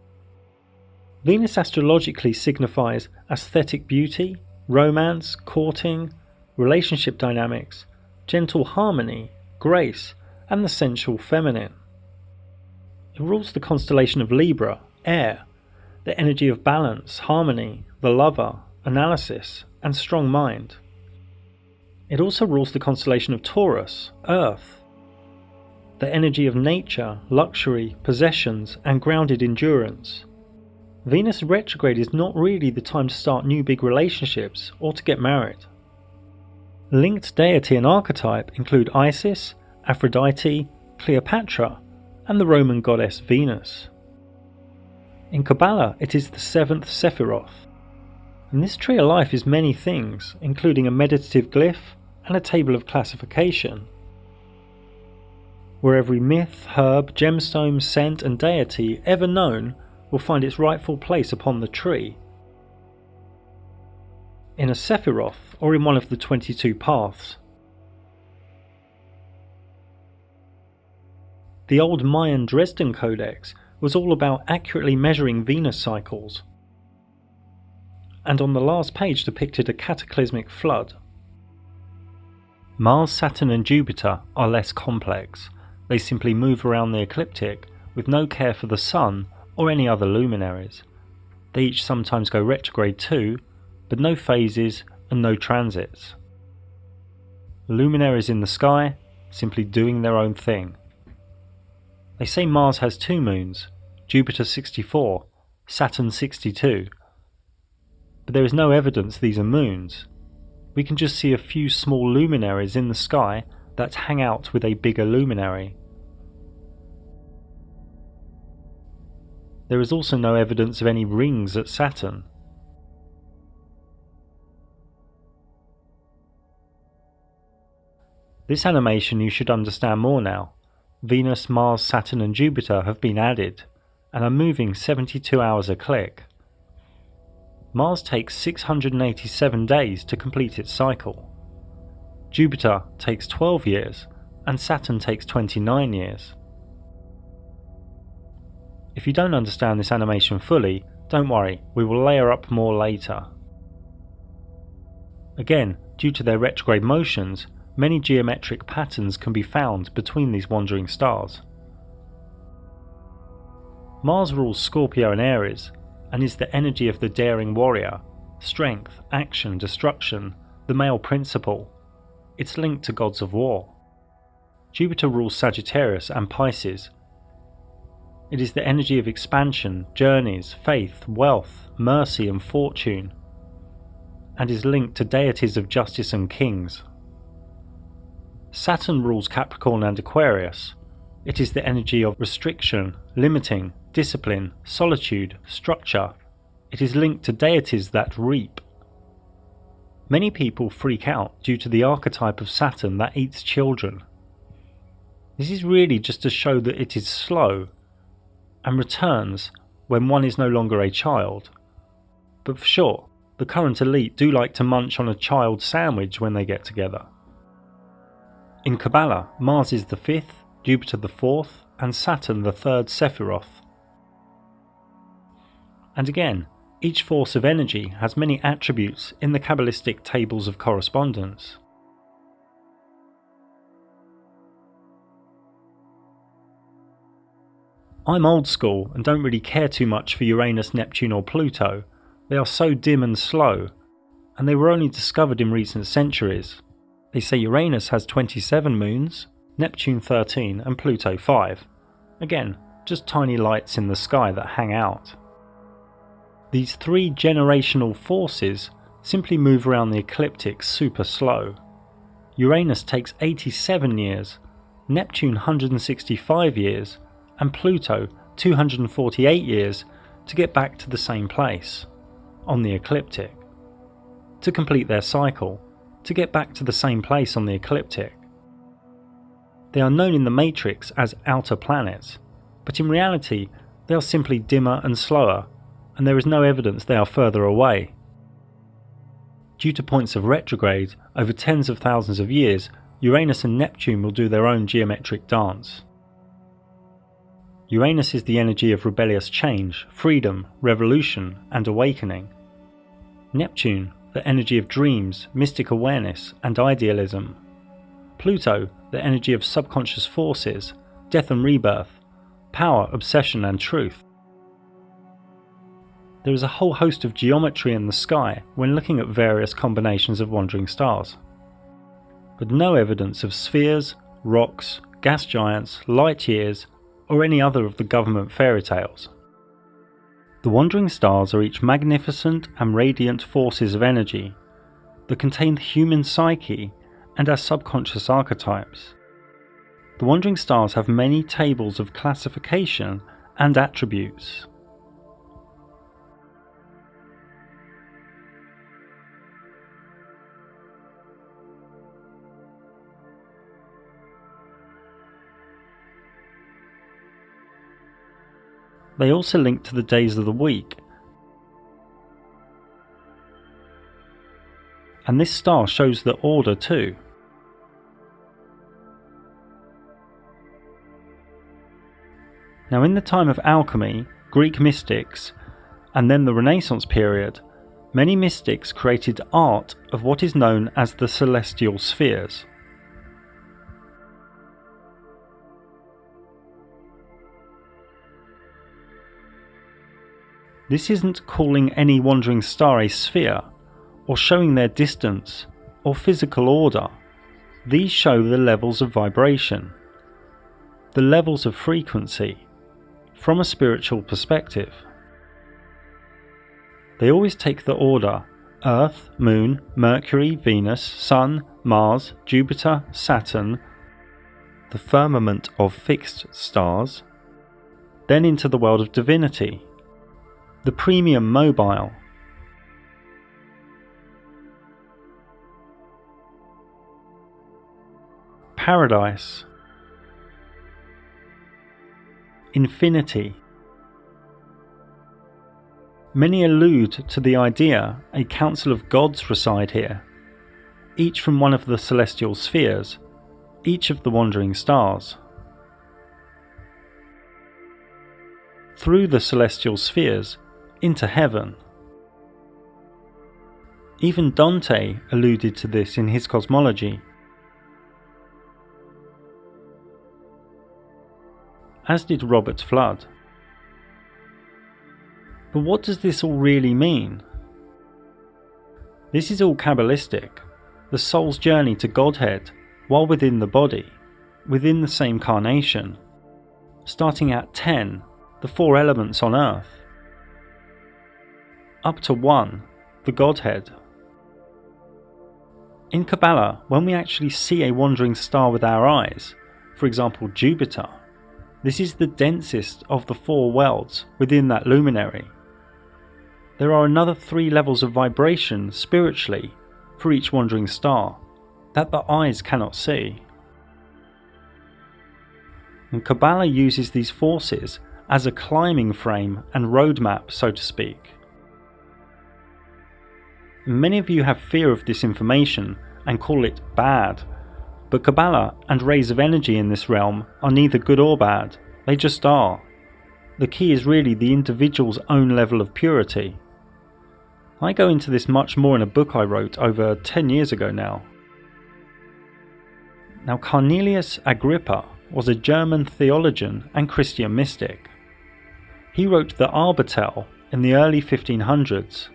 Venus astrologically signifies aesthetic beauty, romance, courting, relationship dynamics, gentle harmony, grace, and the sensual feminine. It rules the constellation of Libra, air, the energy of balance, harmony, the lover, analysis, and strong mind. It also rules the constellation of Taurus, earth, the energy of nature, luxury, possessions, and grounded endurance. Venus retrograde is not really the time to start new big relationships or to get married. Linked deity and archetype include Isis, Aphrodite, Cleopatra, and the Roman goddess Venus. In Kabbalah, it is the 7th Sephiroth. And this tree of life is many things, including a meditative glyph and a table of classification, where every myth, herb, gemstone, scent, and deity ever known will find its rightful place upon the tree. In a Sephiroth, or in one of the 22 paths. The old Mayan Dresden Codex was all about accurately measuring Venus cycles, and on the last page depicted a cataclysmic flood. Mars, Saturn and Jupiter are less complex. They simply move around the ecliptic with no care for the Sun or any other luminaries. They each sometimes go retrograde too, but no phases and no transits. Luminaries in the sky, simply doing their own thing. They say Mars has 2 moons, Jupiter 64, Saturn 62. But there is no evidence these are moons. We can just see a few small luminaries in the sky that hang out with a bigger luminary. There is also no evidence of any rings at Saturn. This animation you should understand more now. Venus, Mars, Saturn and Jupiter have been added, and are moving 72 hours a click. Mars takes 687 days to complete its cycle. Jupiter takes 12 years, and Saturn takes 29 years. If you don't understand this animation fully, don't worry, we will layer up more later. Again, due to their retrograde motions, many geometric patterns can be found between these wandering stars. Mars rules Scorpio and Aries, and is the energy of the daring warrior, strength, action, destruction, the male principle. It's linked to gods of war. Jupiter rules Sagittarius and Pisces. It is the energy of expansion, journeys, faith, wealth, mercy and fortune, and is linked to deities of justice and kings. Saturn rules Capricorn and Aquarius. It is the energy of restriction, limiting, discipline, solitude, structure. It is linked to deities that reap. Many people freak out due to the archetype of Saturn that eats children. This is really just to show that it is slow and returns when one is no longer a child. But for sure, the current elite do like to munch on a child sandwich when they get together. In Kabbalah, Mars is the 5th, Jupiter the 4th, and Saturn the 3rd Sephiroth. And again, each force of energy has many attributes in the Kabbalistic tables of correspondence. I'm old school and don't really care too much for Uranus, Neptune or Pluto. They are so dim and slow, and they were only discovered in recent centuries. They say Uranus has 27 moons, Neptune 13 and Pluto 5. Again, just tiny lights in the sky that hang out. These three generational forces simply move around the ecliptic super slow. Uranus takes 87 years, Neptune 165 years, and Pluto 248 years to get back to the same place, on the ecliptic. To complete their cycle, to get back to the same place on the ecliptic. They are known in the matrix as outer planets, but in reality they are simply dimmer and slower, and there is no evidence they are further away. Due to points of retrograde over tens of thousands of years, Uranus and Neptune will do their own geometric dance. Uranus is the energy of rebellious change, freedom, revolution, and awakening. Neptune, the energy of dreams, mystic awareness, and idealism. Pluto, the energy of subconscious forces, death and rebirth, power, obsession, and truth. There is a whole host of geometry in the sky when looking at various combinations of wandering stars, but no evidence of spheres, rocks, gas giants, light years, or any other of the government fairy tales. The wandering stars are each magnificent and radiant forces of energy that contain the human psyche and our subconscious archetypes. The wandering stars have many tables of classification and attributes. They also link to the days of the week, and this star shows the order too. Now, in the time of alchemy, Greek mystics, and then the Renaissance period, many mystics created art of what is known as the celestial spheres. This isn't calling any wandering star a sphere, or showing their distance, or physical order. These show the levels of vibration, the levels of frequency, from a spiritual perspective. They always take the order Earth, Moon, Mercury, Venus, Sun, Mars, Jupiter, Saturn, the firmament of fixed stars, then into the world of divinity, the premium mobile, paradise, infinity. Many allude to the idea a council of gods reside here, each from one of the celestial spheres, each of the wandering stars. Through the celestial spheres, into heaven. Even Dante alluded to this in his cosmology. As did Robert Flood. But what does this all really mean? This is all Kabbalistic, the soul's journey to Godhead while within the body, within the same carnation, starting at 10, the 4 elements on Earth, up to 1, the Godhead. In Kabbalah, when we actually see a wandering star with our eyes, for example Jupiter, this is the densest of the 4 worlds within that luminary. There are another 3 levels of vibration spiritually for each wandering star that the eyes cannot see. And Kabbalah uses these forces as a climbing frame and roadmap, so to speak. Many of you have fear of this information and call it bad, but Kabbalah and rays of energy in this realm are neither good or bad, they just are. The key is really the individual's own level of purity. I go into this much more in a book I wrote over 10 years ago now. Now, Cornelius Agrippa was a German theologian and Christian mystic. He wrote the Arbitell in the early 1500s.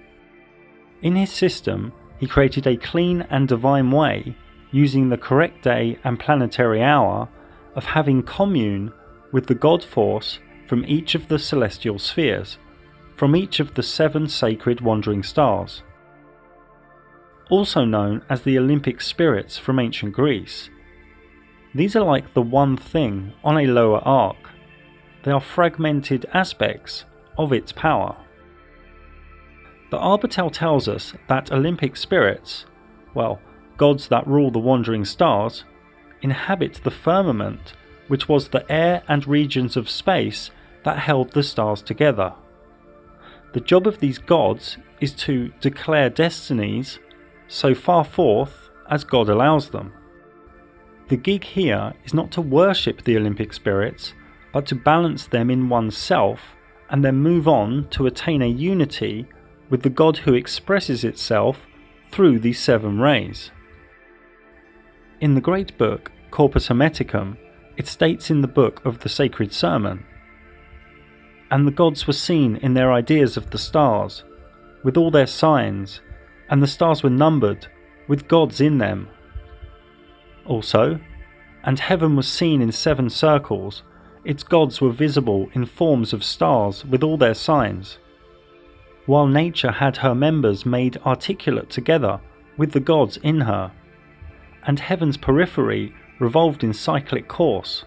In his system, he created a clean and divine way, using the correct day and planetary hour, of having commune with the God force from each of the celestial spheres, from each of the 7 sacred wandering stars, also known as the Olympic spirits from ancient Greece. These are like the one thing on a lower arc. They are fragmented aspects of its power. The Arbitell tells us that Olympic spirits, well, gods that rule the wandering stars, inhabit the firmament, which was the air and regions of space that held the stars together. The job of these gods is to declare destinies so far forth as God allows them. The gig here is not to worship the Olympic spirits, but to balance them in oneself and then move on to attain a unity with the God who expresses itself through these 7 rays. In the great book Corpus Hermeticum, it states in the book of the Sacred Sermon, "And the gods were seen in their ideas of the stars, with all their signs, and the stars were numbered, with gods in them. Also, and heaven was seen in 7 circles, its gods were visible in forms of stars with all their signs, while nature had her members made articulate together with the gods in her, and heaven's periphery revolved in cyclic course,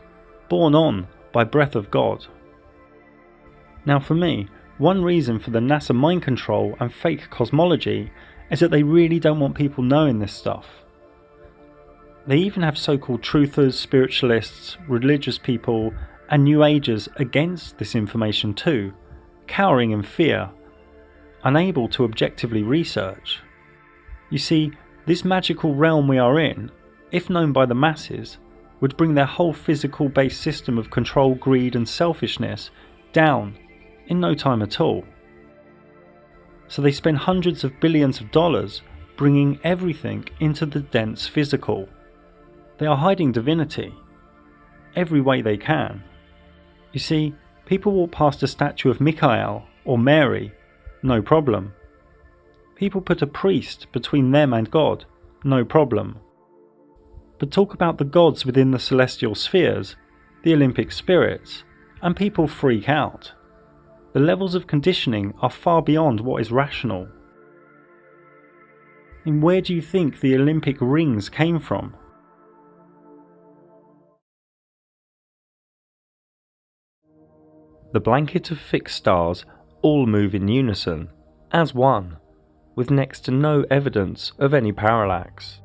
borne on by breath of God." Now for me, one reason for the NASA mind control and fake cosmology is that they really don't want people knowing this stuff. They even have so-called truthers, spiritualists, religious people and New Agers against this information too, cowering in fear, unable to objectively research. You see, this magical realm we are in, if known by the masses, would bring their whole physical-based system of control, greed and selfishness down in no time at all. So they spend hundreds of billions of dollars bringing everything into the dense physical. They are hiding divinity every way they can. You see, people walk past a statue of Michael or Mary, no problem. People put a priest between them and God, no problem. But talk about the gods within the celestial spheres, the Olympic spirits, and people freak out. The levels of conditioning are far beyond what is rational. And where do you think the Olympic rings came from? The blanket of fixed stars all move in unison, as one, with next to no evidence of any parallax.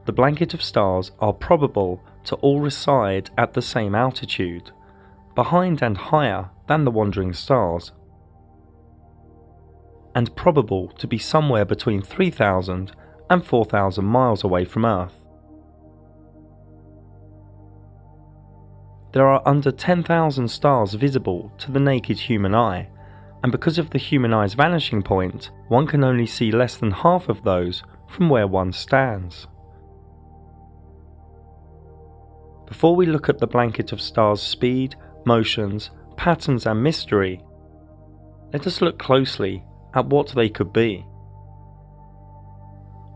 The blanket of stars are probable to all reside at the same altitude, behind and higher than the wandering stars, and probable to be somewhere between 3,000 and 4,000 miles away from Earth. There are under 10,000 stars visible to the naked human eye, and because of the human eye's vanishing point, one can only see less than half of those from where one stands. Before we look at the blanket of stars' speed, motions, patterns and mystery, Let us look closely at what they could be.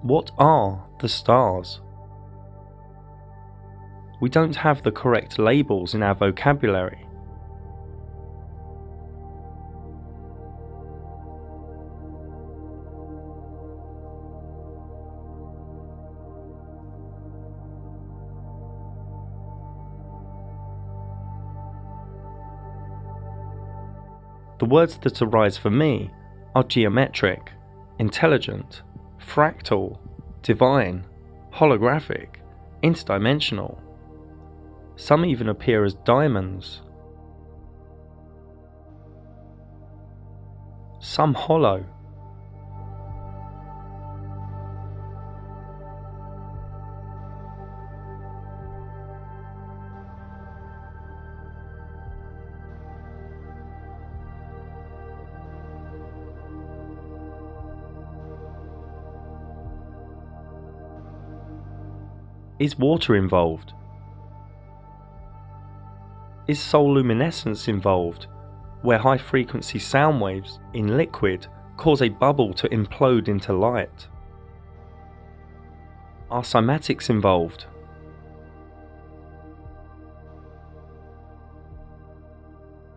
What are the stars? We don't have the correct labels in our vocabulary. The words that arise for me are geometric, intelligent, fractal, divine, holographic, interdimensional. Some even appear as diamonds. Some hollow. Is water involved? Is solar luminescence involved, where high-frequency sound waves in liquid cause a bubble to implode into light? Are cymatics involved?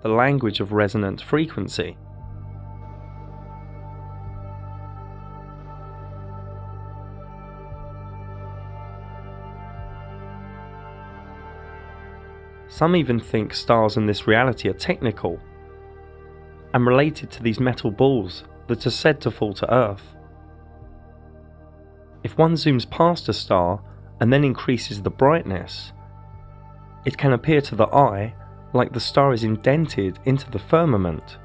The language of resonant frequency? Some even think stars in this reality are technical and related to these metal balls that are said to fall to Earth. If one zooms past a star and then increases the brightness, it can appear to the eye like the star is indented into the firmament.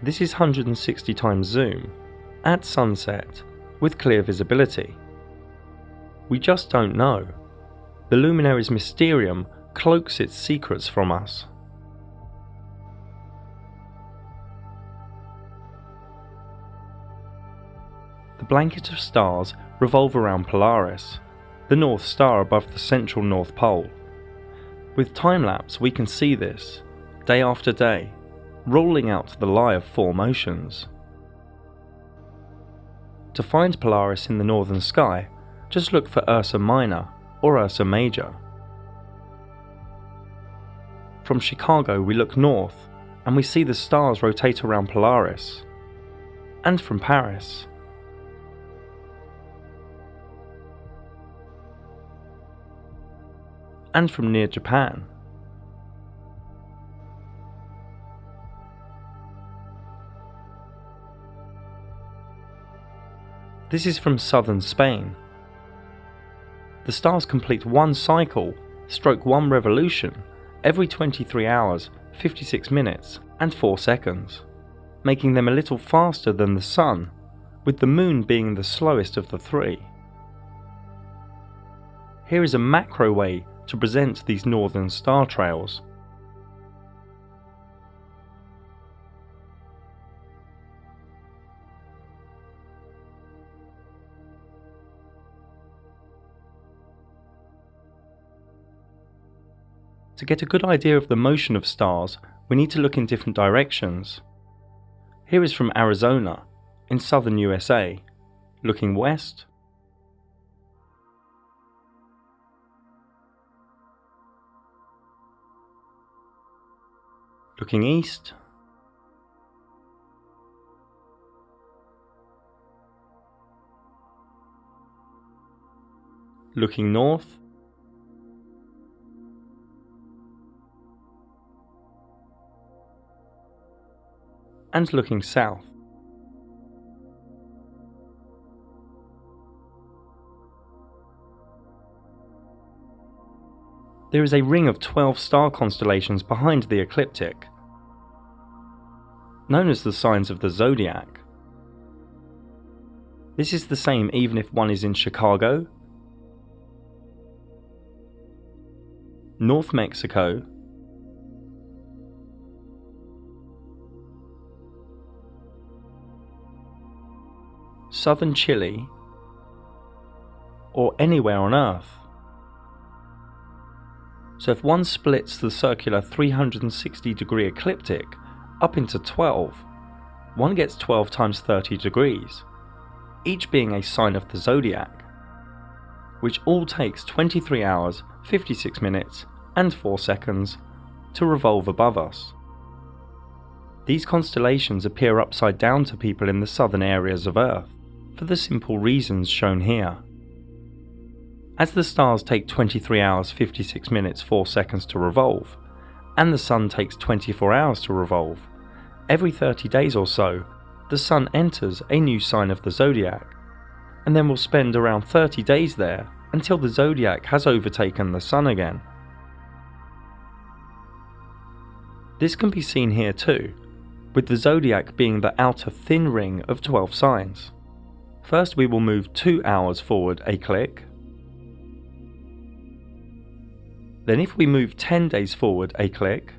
This is 160 times zoom, at sunset, with clear visibility. We just don't know. The Luminaries Mysterium cloaks its secrets from us. The blanket of stars revolve around Polaris, the North Star above the central North Pole. With time-lapse we can see this, day after day, rolling out the lie of four motions. To find Polaris in the northern sky, just look for Ursa Minor or Ursa Major. From Chicago we look north and we see the stars rotate around Polaris, and from Paris. And from near Japan. This is from southern Spain. The stars complete one cycle, stroke one revolution, every 23 hours, 56 minutes and 4 seconds, making them a little faster than the Sun, with the Moon being the slowest of the three. Here is a macro way to present these northern star trails. To get a good idea of the motion of stars, we need to look in different directions. Here is from Arizona, in southern USA, looking west, looking east, looking north, and looking south. There is a ring of 12 star constellations behind the ecliptic, known as the signs of the Zodiac. This is the same even if one is in Chicago, North Mexico, southern Chile, or anywhere on Earth. So if one splits the circular 360-degree ecliptic up into 12, one gets 12 times 30 degrees, each being a sign of the Zodiac, which all takes 23 hours, 56 minutes and 4 seconds to revolve above us. These constellations appear upside down to people in the southern areas of Earth, for the simple reasons shown here. As the stars take 23 hours, 56 minutes, 4 seconds to revolve, and the Sun takes 24 hours to revolve, every 30 days or so, the Sun enters a new sign of the Zodiac, and then will spend around 30 days there until the Zodiac has overtaken the Sun again. This can be seen here too, with the Zodiac being the outer thin ring of 12 signs. First we will move 2 hours forward a click. Then if we move 10 days forward a click,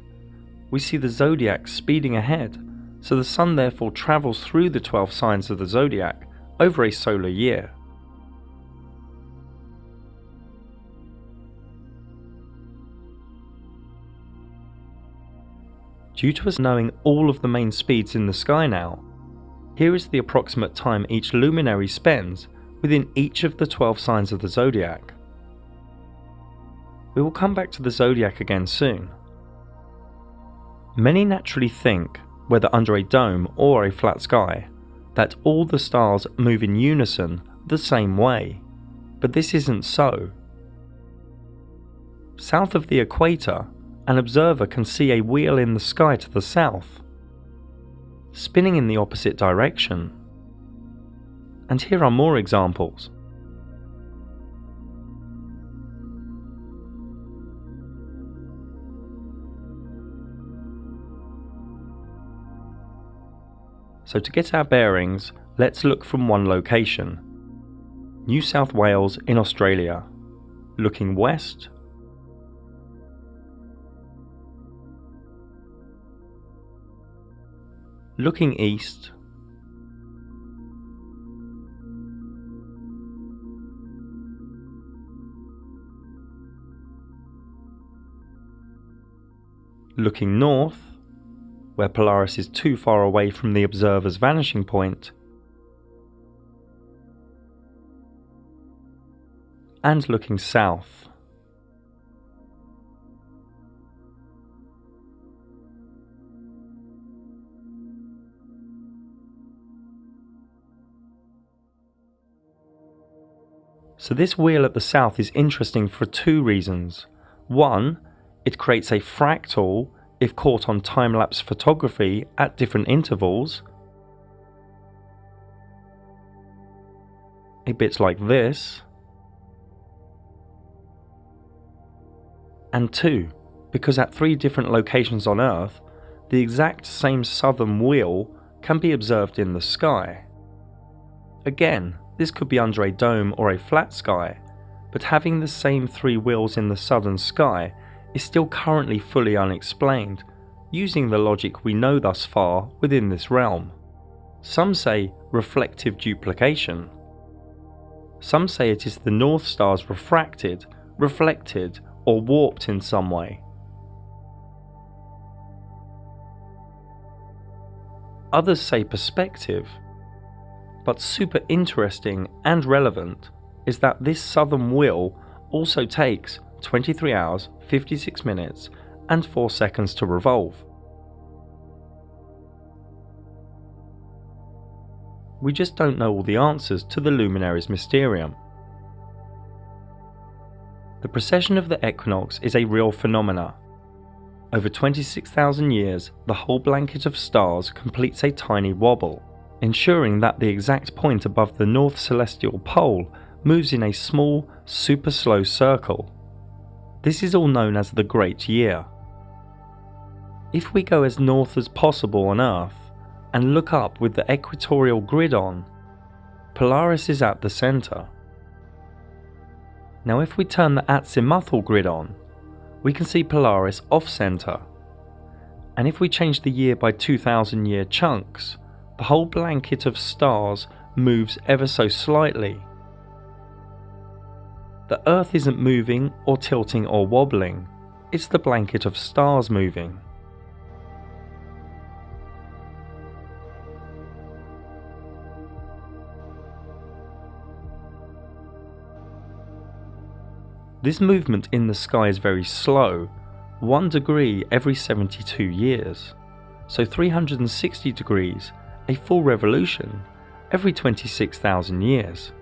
we see the Zodiac speeding ahead, so the Sun therefore travels through the 12 signs of the Zodiac over a solar year. Due to us knowing all of the main speeds in the sky now, here is the approximate time each luminary spends within each of the 12 signs of the Zodiac. We will come back to the Zodiac again soon. Many naturally think, whether under a dome or a flat sky, that all the stars move in unison the same way, but this isn't so. South of the equator, an observer can see a wheel in the sky to the south, spinning in the opposite direction. And here are more examples. So to get our bearings, let's look from one location. New South Wales in Australia. Looking west, looking east, looking north, where Polaris is too far away from the observer's vanishing point, and looking south. So this wheel at the south is interesting for two reasons. One, it creates a fractal if caught on time-lapse photography at different intervals, a bit like this. And two, because at 3 different locations on Earth, the exact same southern wheel can be observed in the sky. Again, this could be under a dome or a flat sky, but having the same 3 wheels in the southern sky is still currently fully unexplained, using the logic we know thus far within this realm. Some say reflective duplication. Some say it is the North Stars refracted, reflected, or warped in some way. Others say perspective, but super interesting and relevant is that this southern wheel also takes 23 hours, 56 minutes and 4 seconds to revolve. We just don't know all the answers to the Luminaries Mysterium. The precession of the equinox is a real phenomena. Over 26,000 years, the whole blanket of stars completes a tiny wobble, ensuring that the exact point above the north celestial pole moves in a small, super slow circle. This is all known as the Great Year. If we go as north as possible on Earth, and look up with the equatorial grid on, Polaris is at the centre. Now if we turn the azimuthal grid on, we can see Polaris off-centre, and if we change the year by 2,000 year chunks, the whole blanket of stars moves ever so slightly. The Earth isn't moving or tilting or wobbling, it's the blanket of stars moving. This movement in the sky is very slow, 1 degree every 72 years, so 360 degrees, a full revolution, every 26,000 years.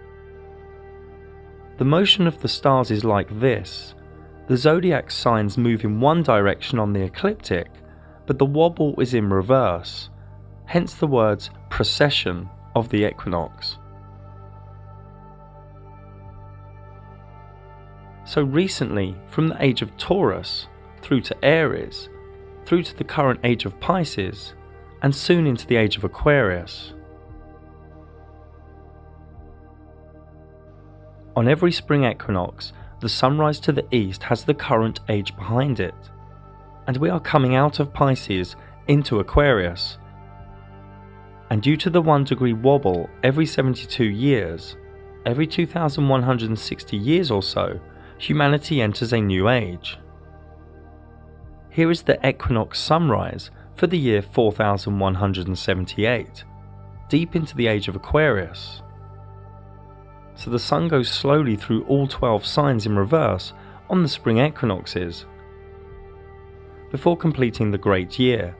The motion of the stars is like this. The zodiac signs move in one direction on the ecliptic, but the wobble is in reverse, hence the words procession of the equinox. So recently, from the age of Taurus, through to Aries, through to the current age of Pisces, and soon into the age of Aquarius. On every spring equinox, the sunrise to the east has the current age behind it, and we are coming out of Pisces into Aquarius. And due to the 1 degree wobble every 72 years, every 2,160 years or so, humanity enters a new age. Here is the equinox sunrise for the year 4178, deep into the age of Aquarius. So the sun goes slowly through all 12 signs in reverse on the spring equinoxes, before completing the great year,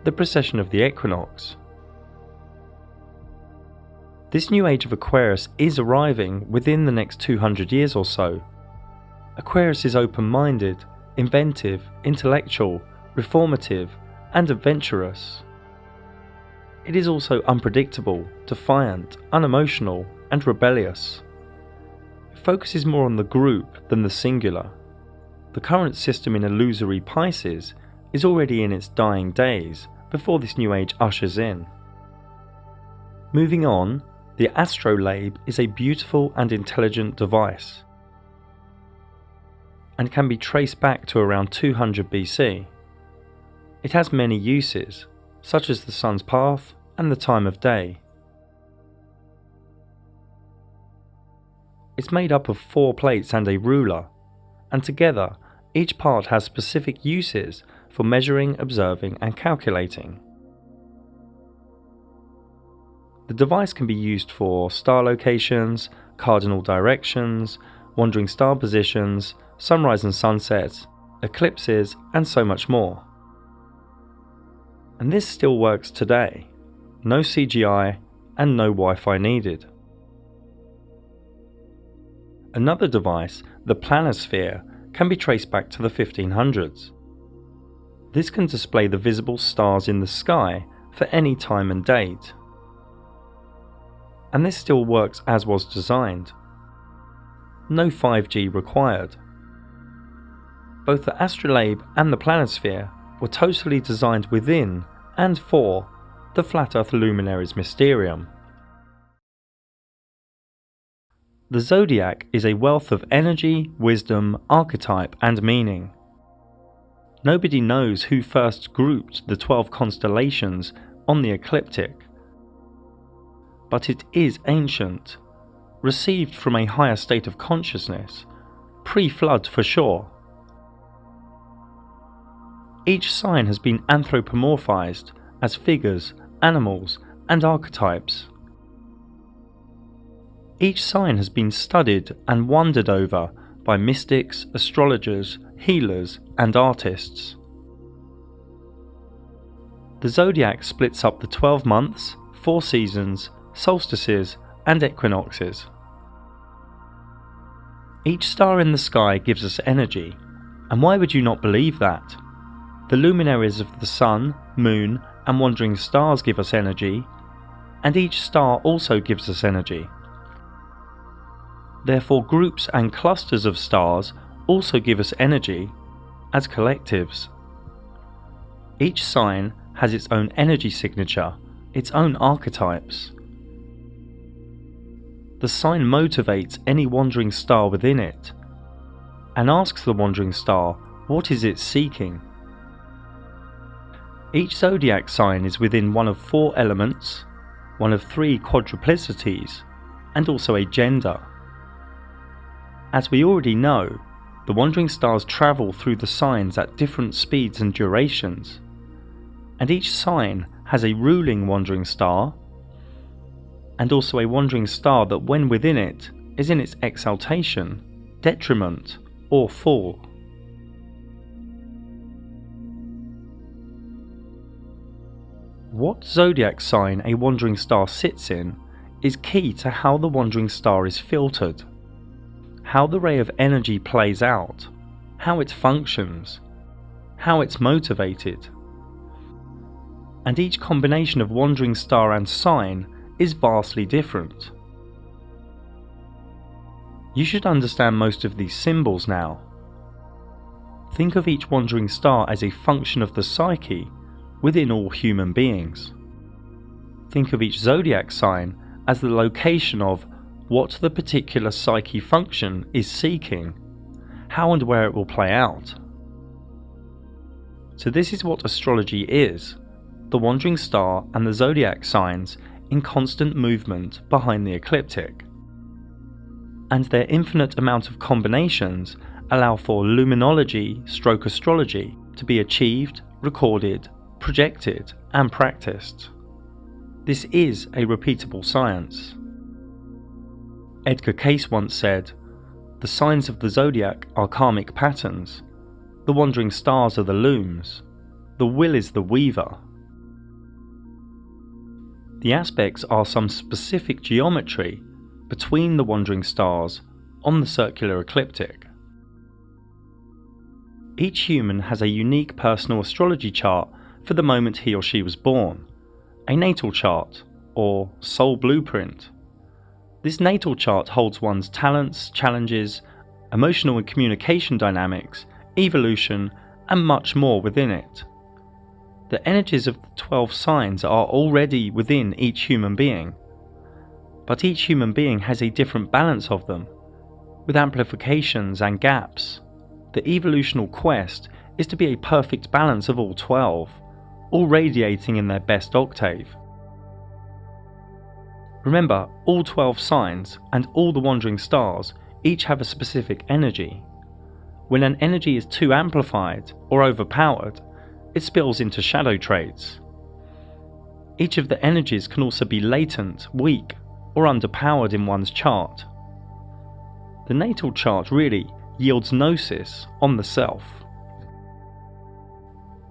the precession of the equinox. This new age of Aquarius is arriving within the next 200 years or so. Aquarius is open-minded, inventive, intellectual, reformative, and adventurous. It is also unpredictable, defiant, unemotional, and rebellious. It focuses more on the group than the singular. The current system in illusory Pisces is already in its dying days before this new age ushers in. Moving on, the Astro Labe is a beautiful and intelligent device, and can be traced back to around 200 BC. It has many uses, such as the sun's path and the time of day. It's made up of 4 plates and a ruler, and together each part has specific uses for measuring, observing, and calculating. The device can be used for star locations, cardinal directions, wandering star positions, sunrise and sunsets, eclipses, and so much more. And this still works today. No CGI and no Wi-Fi needed. Another device, the planisphere, can be traced back to the 1500s. This can display the visible stars in the sky for any time and date. And this still works as was designed. No 5G required. Both the Astro Labe and the planisphere were totally designed within and for the Flat Earth Luminaries Mysterium. The Zodiac is a wealth of energy, wisdom, archetype, and meaning. Nobody knows who first grouped the 12 constellations on the ecliptic, but it is ancient, received from a higher state of consciousness, pre-flood for sure. Each sign has been anthropomorphized as figures, animals, and archetypes. Each sign has been studied and wondered over by mystics, astrologers, healers, and artists. The zodiac splits up the 12 months, 4 seasons, solstices, and equinoxes. Each star in the sky gives us energy, and why would you not believe that? The luminaries of the sun, moon, and wandering stars give us energy, and each star also gives us energy. Therefore, groups and clusters of stars also give us energy as collectives. Each sign has its own energy signature, its own archetypes. The sign motivates any wandering star within it, and asks the wandering star what is it seeking. Each zodiac sign is within one of 4 elements, one of 3 quadruplicities, and also a gender. As we already know, the wandering stars travel through the signs at different speeds and durations, and each sign has a ruling wandering star, and also a wandering star that when within it is in its exaltation, detriment, or fall. What zodiac sign a wandering star sits in is key to how the wandering star is filtered, how the ray of energy plays out, how it functions, how it's motivated. And each combination of wandering star and sign is vastly different. You should understand most of these symbols now. Think of each wandering star as a function of the psyche within all human beings. Think of each zodiac sign as the location of what the particular psyche function is seeking, how and where it will play out. So this is what astrology is, the wandering star and the zodiac signs in constant movement behind the ecliptic. And their infinite amount of combinations allow for luminology / astrology to be achieved, recorded, projected and practiced. This is a repeatable science. Edgar Cayce once said, "The signs of the zodiac are karmic patterns, the wandering stars are the looms, the will is the weaver." The aspects are some specific geometry between the wandering stars on the circular ecliptic. Each human has a unique personal astrology chart for the moment he or she was born, a natal chart, or soul blueprint. This natal chart holds one's talents, challenges, emotional and communication dynamics, evolution, and much more within it. The energies of the 12 signs are already within each human being, but each human being has a different balance of them, with amplifications and gaps. The evolutional quest is to be a perfect balance of all 12, all radiating in their best octave. Remember, all 12 signs and all the wandering stars each have a specific energy. When an energy is too amplified or overpowered, it spills into shadow traits. Each of the energies can also be latent, weak, or underpowered in one's chart. The natal chart really yields gnosis on the self.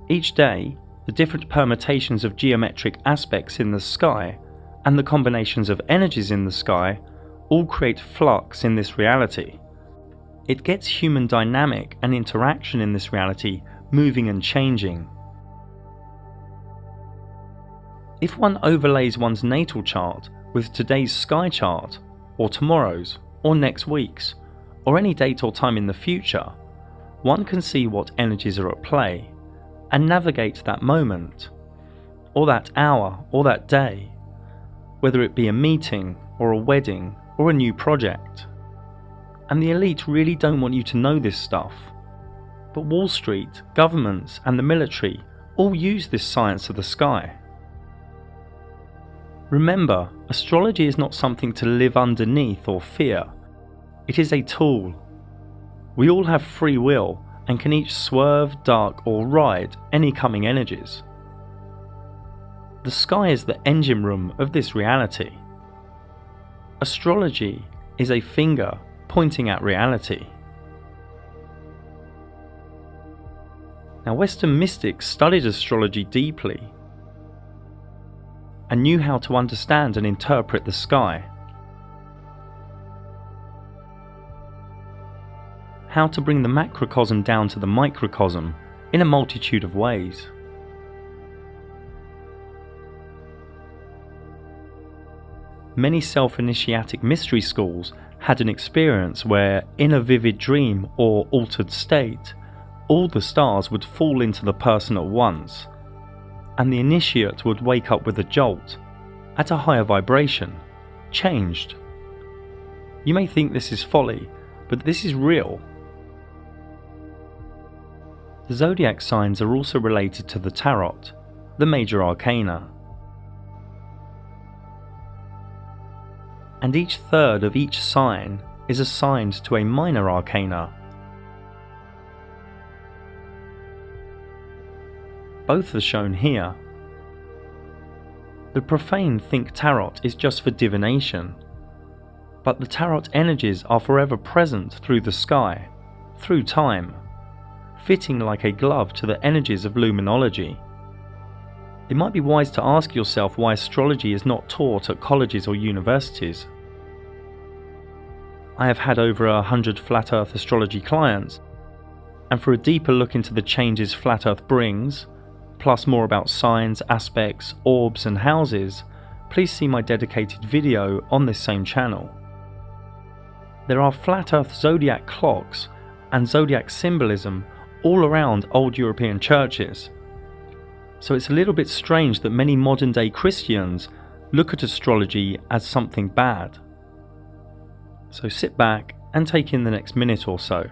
Each day, the different permutations of geometric aspects in the sky and the combinations of energies in the sky all create flux in this reality. It gets human dynamic and interaction in this reality moving and changing. If one overlays one's natal chart with today's sky chart, or tomorrow's, or next week's, or any date or time in the future, one can see what energies are at play and navigate that moment, or that hour, or that day, whether it be a meeting, or a wedding, or a new project. And the elite really don't want you to know this stuff, but Wall Street, governments, and the military all use this science of the sky. Remember, astrology is not something to live underneath or fear. It is a tool. We all have free will and can each swerve, duck, or ride any coming energies. The sky is the engine room of this reality. Astrology is a finger pointing at reality. Now, Western mystics studied astrology deeply and knew how to understand and interpret the sky, how to bring the macrocosm down to the microcosm in a multitude of ways. Many self-initiatic mystery schools had an experience where, in a vivid dream or altered state, all the stars would fall into the person at once, and the initiate would wake up with a jolt, at a higher vibration, changed. You may think this is folly, but this is real. The zodiac signs are also related to the tarot, the major arcana. And each third of each sign is assigned to a minor arcana. Both are shown here. The profane think tarot is just for divination, but the tarot energies are forever present through the sky, through time, fitting like a glove to the energies of Luminology. It might be wise to ask yourself why astrology is not taught at colleges or universities. I have had over 100 Flat Earth astrology clients, and for a deeper look into the changes Flat Earth brings, plus more about signs, aspects, orbs and houses, please see my dedicated video on this same channel. There are Flat Earth Zodiac clocks and Zodiac symbolism all around old European churches, so it's a little bit strange that many modern day Christians look at astrology as something bad. So sit back and take in the next minute or so.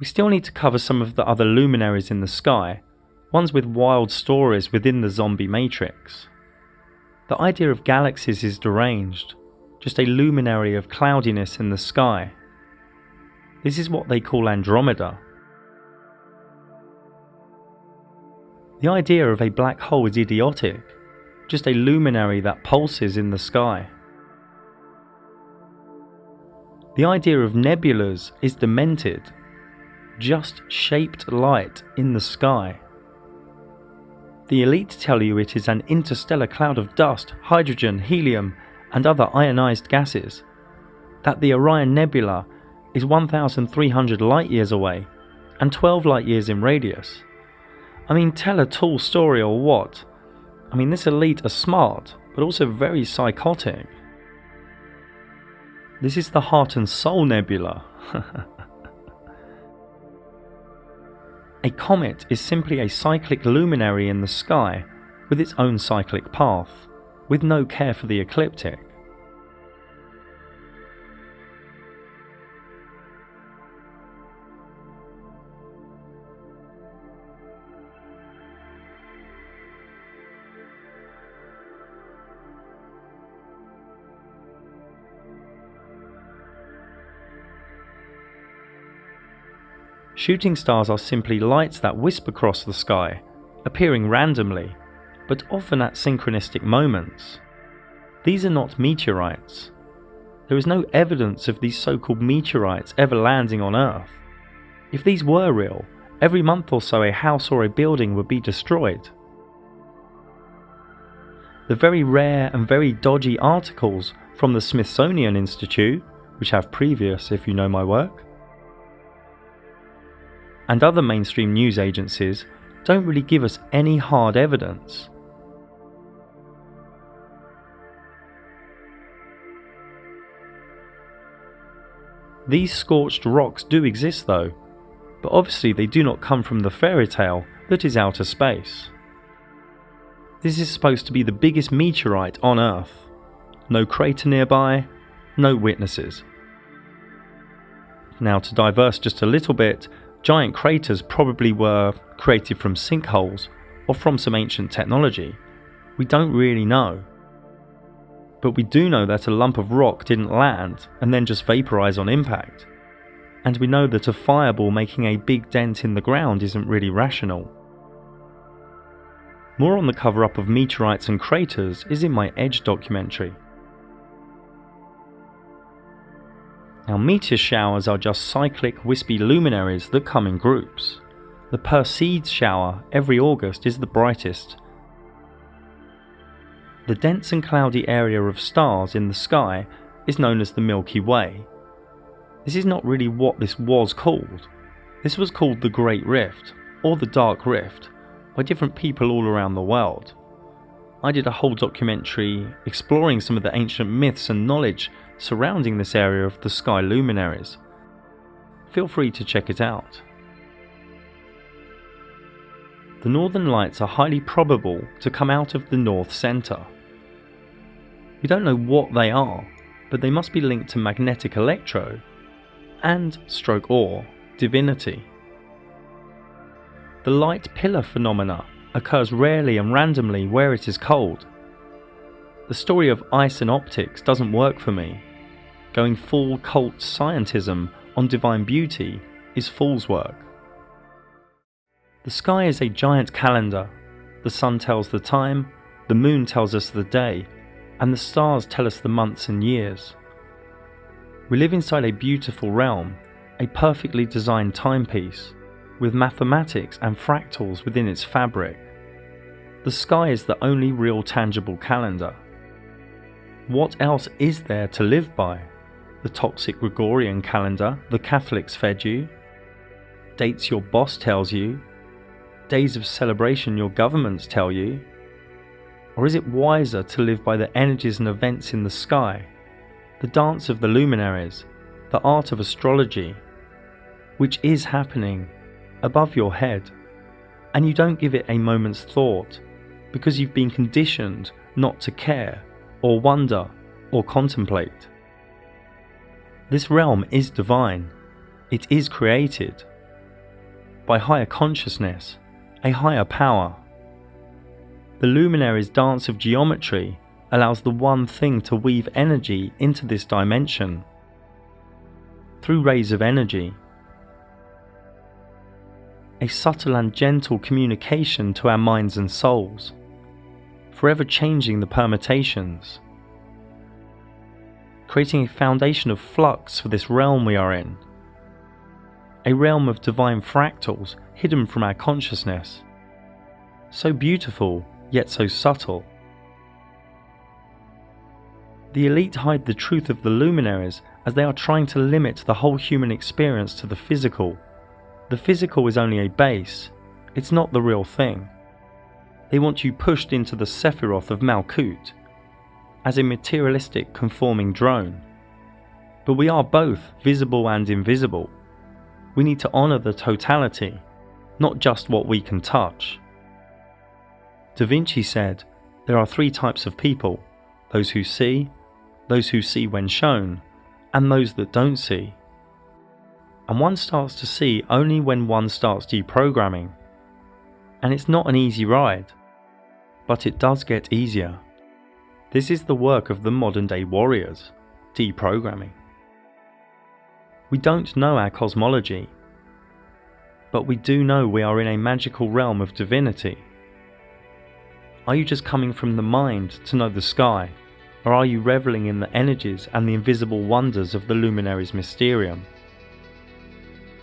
We still need to cover some of the other luminaries in the sky, ones with wild stories within the zombie matrix. The idea of galaxies is deranged, just a luminary of cloudiness in the sky. This is what they call Andromeda. The idea of a black hole is idiotic, just a luminary that pulses in the sky. The idea of nebulas is demented, just shaped light in the sky. The elite tell you it is an interstellar cloud of dust, hydrogen, helium and other ionized gases, that the Orion Nebula is 1,300 light years away and 12 light years in radius. I mean, tell a tall story or what? I mean, this elite are smart, but also very psychotic. This is the Heart and Soul Nebula. A comet is simply a cyclic luminary in the sky with its own cyclic path, with no care for the ecliptic. Shooting stars are simply lights that wisp across the sky, appearing randomly, but often at synchronistic moments. These are not meteorites. There is no evidence of these so-called meteorites ever landing on Earth. If these were real, every month or so a house or a building would be destroyed. The very rare and very dodgy articles from the Smithsonian Institute, which have previous if you know my work, and other mainstream news agencies don't really give us any hard evidence. These scorched rocks do exist though, but obviously they do not come from the fairy tale that is outer space. This is supposed to be the biggest meteorite on Earth. No crater nearby, no witnesses. Now, to diverse just a little bit, giant craters probably were created from sinkholes or from some ancient technology. We don't really know. But we do know that a lump of rock didn't land and then just vaporize on impact. And we know that a fireball making a big dent in the ground isn't really rational. More on the cover-up of meteorites and craters is in my Edge documentary. Now, meteor showers are just cyclic, wispy luminaries that come in groups. The Perseid shower every August is the brightest. The dense and cloudy area of stars in the sky is known as the Milky Way. This is not really what this was called. This was called the Great Rift, or the Dark Rift, by different people all around the world. I did a whole documentary exploring some of the ancient myths and knowledge surrounding this area of the sky luminaries. Feel free to check it out. The northern lights are highly probable to come out of the north centre. We don't know what they are, but they must be linked to magnetic electro and or divinity. The light pillar phenomena occurs rarely and randomly where it is cold. The story of ice and optics doesn't work for me. Going full cult scientism on divine beauty is fool's work. The sky is a giant calendar. The sun tells the time, the moon tells us the day, and the stars tell us the months and years. We live inside a beautiful realm, a perfectly designed timepiece, with mathematics and fractals within its fabric. The sky is the only real tangible calendar. What else is there to live by? The toxic Gregorian calendar the Catholics fed you? Dates your boss tells you? Days of celebration your governments tell you? Or is it wiser to live by the energies and events in the sky, the dance of the luminaries, the art of astrology, which is happening above your head, and you don't give it a moment's thought because you've been conditioned not to care or wonder or contemplate? This realm is divine. It is created by higher consciousness, a higher power. The luminaries' dance of geometry allows the one thing to weave energy into this dimension through rays of energy. A subtle and gentle communication to our minds and souls, forever changing the permutations, creating a foundation of flux for this realm we are in, a realm of divine fractals hidden from our consciousness, so beautiful yet so subtle. The elite hide the truth of the luminaries as they are trying to limit the whole human experience to the physical. The physical is only a base, it's not the real thing. They want you pushed into the Sephiroth of Malkut, as a materialistic conforming drone. But we are both visible and invisible. We need to honour the totality, not just what we can touch. Da Vinci said, there are three types of people: those who see when shown, and those that don't see. And one starts to see only when one starts deprogramming. And it's not an easy ride, but it does get easier. This is the work of the modern day warriors, deprogramming. We don't know our cosmology, but we do know we are in a magical realm of divinity. Are you just coming from the mind to know the sky, Or are you reveling in the energies and the invisible wonders of the Luminaries Mysterium?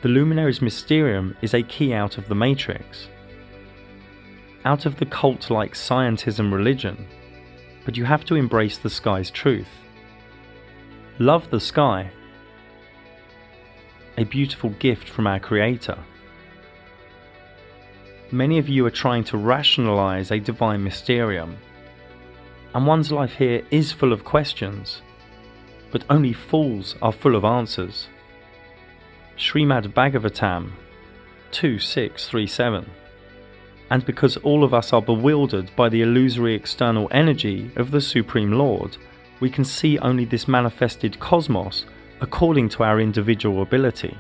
The Luminaries Mysterium is a key out of the Matrix, out of the cult-like scientism religion, but you have to embrace the sky's truth. Love the sky, a beautiful gift from our Creator. Many of you are trying to rationalize a divine mysterium, and one's life here is full of questions, but only fools are full of answers. Srimad Bhagavatam 2.637. And because all of us are bewildered by the illusory external energy of the Supreme Lord, we can see only this manifested cosmos according to our individual ability.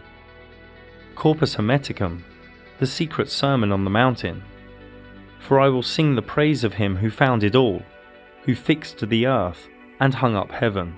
Corpus Hermeticum, the secret sermon on the mountain. For I will sing the praise of him who founded all, who fixed the earth and hung up heaven.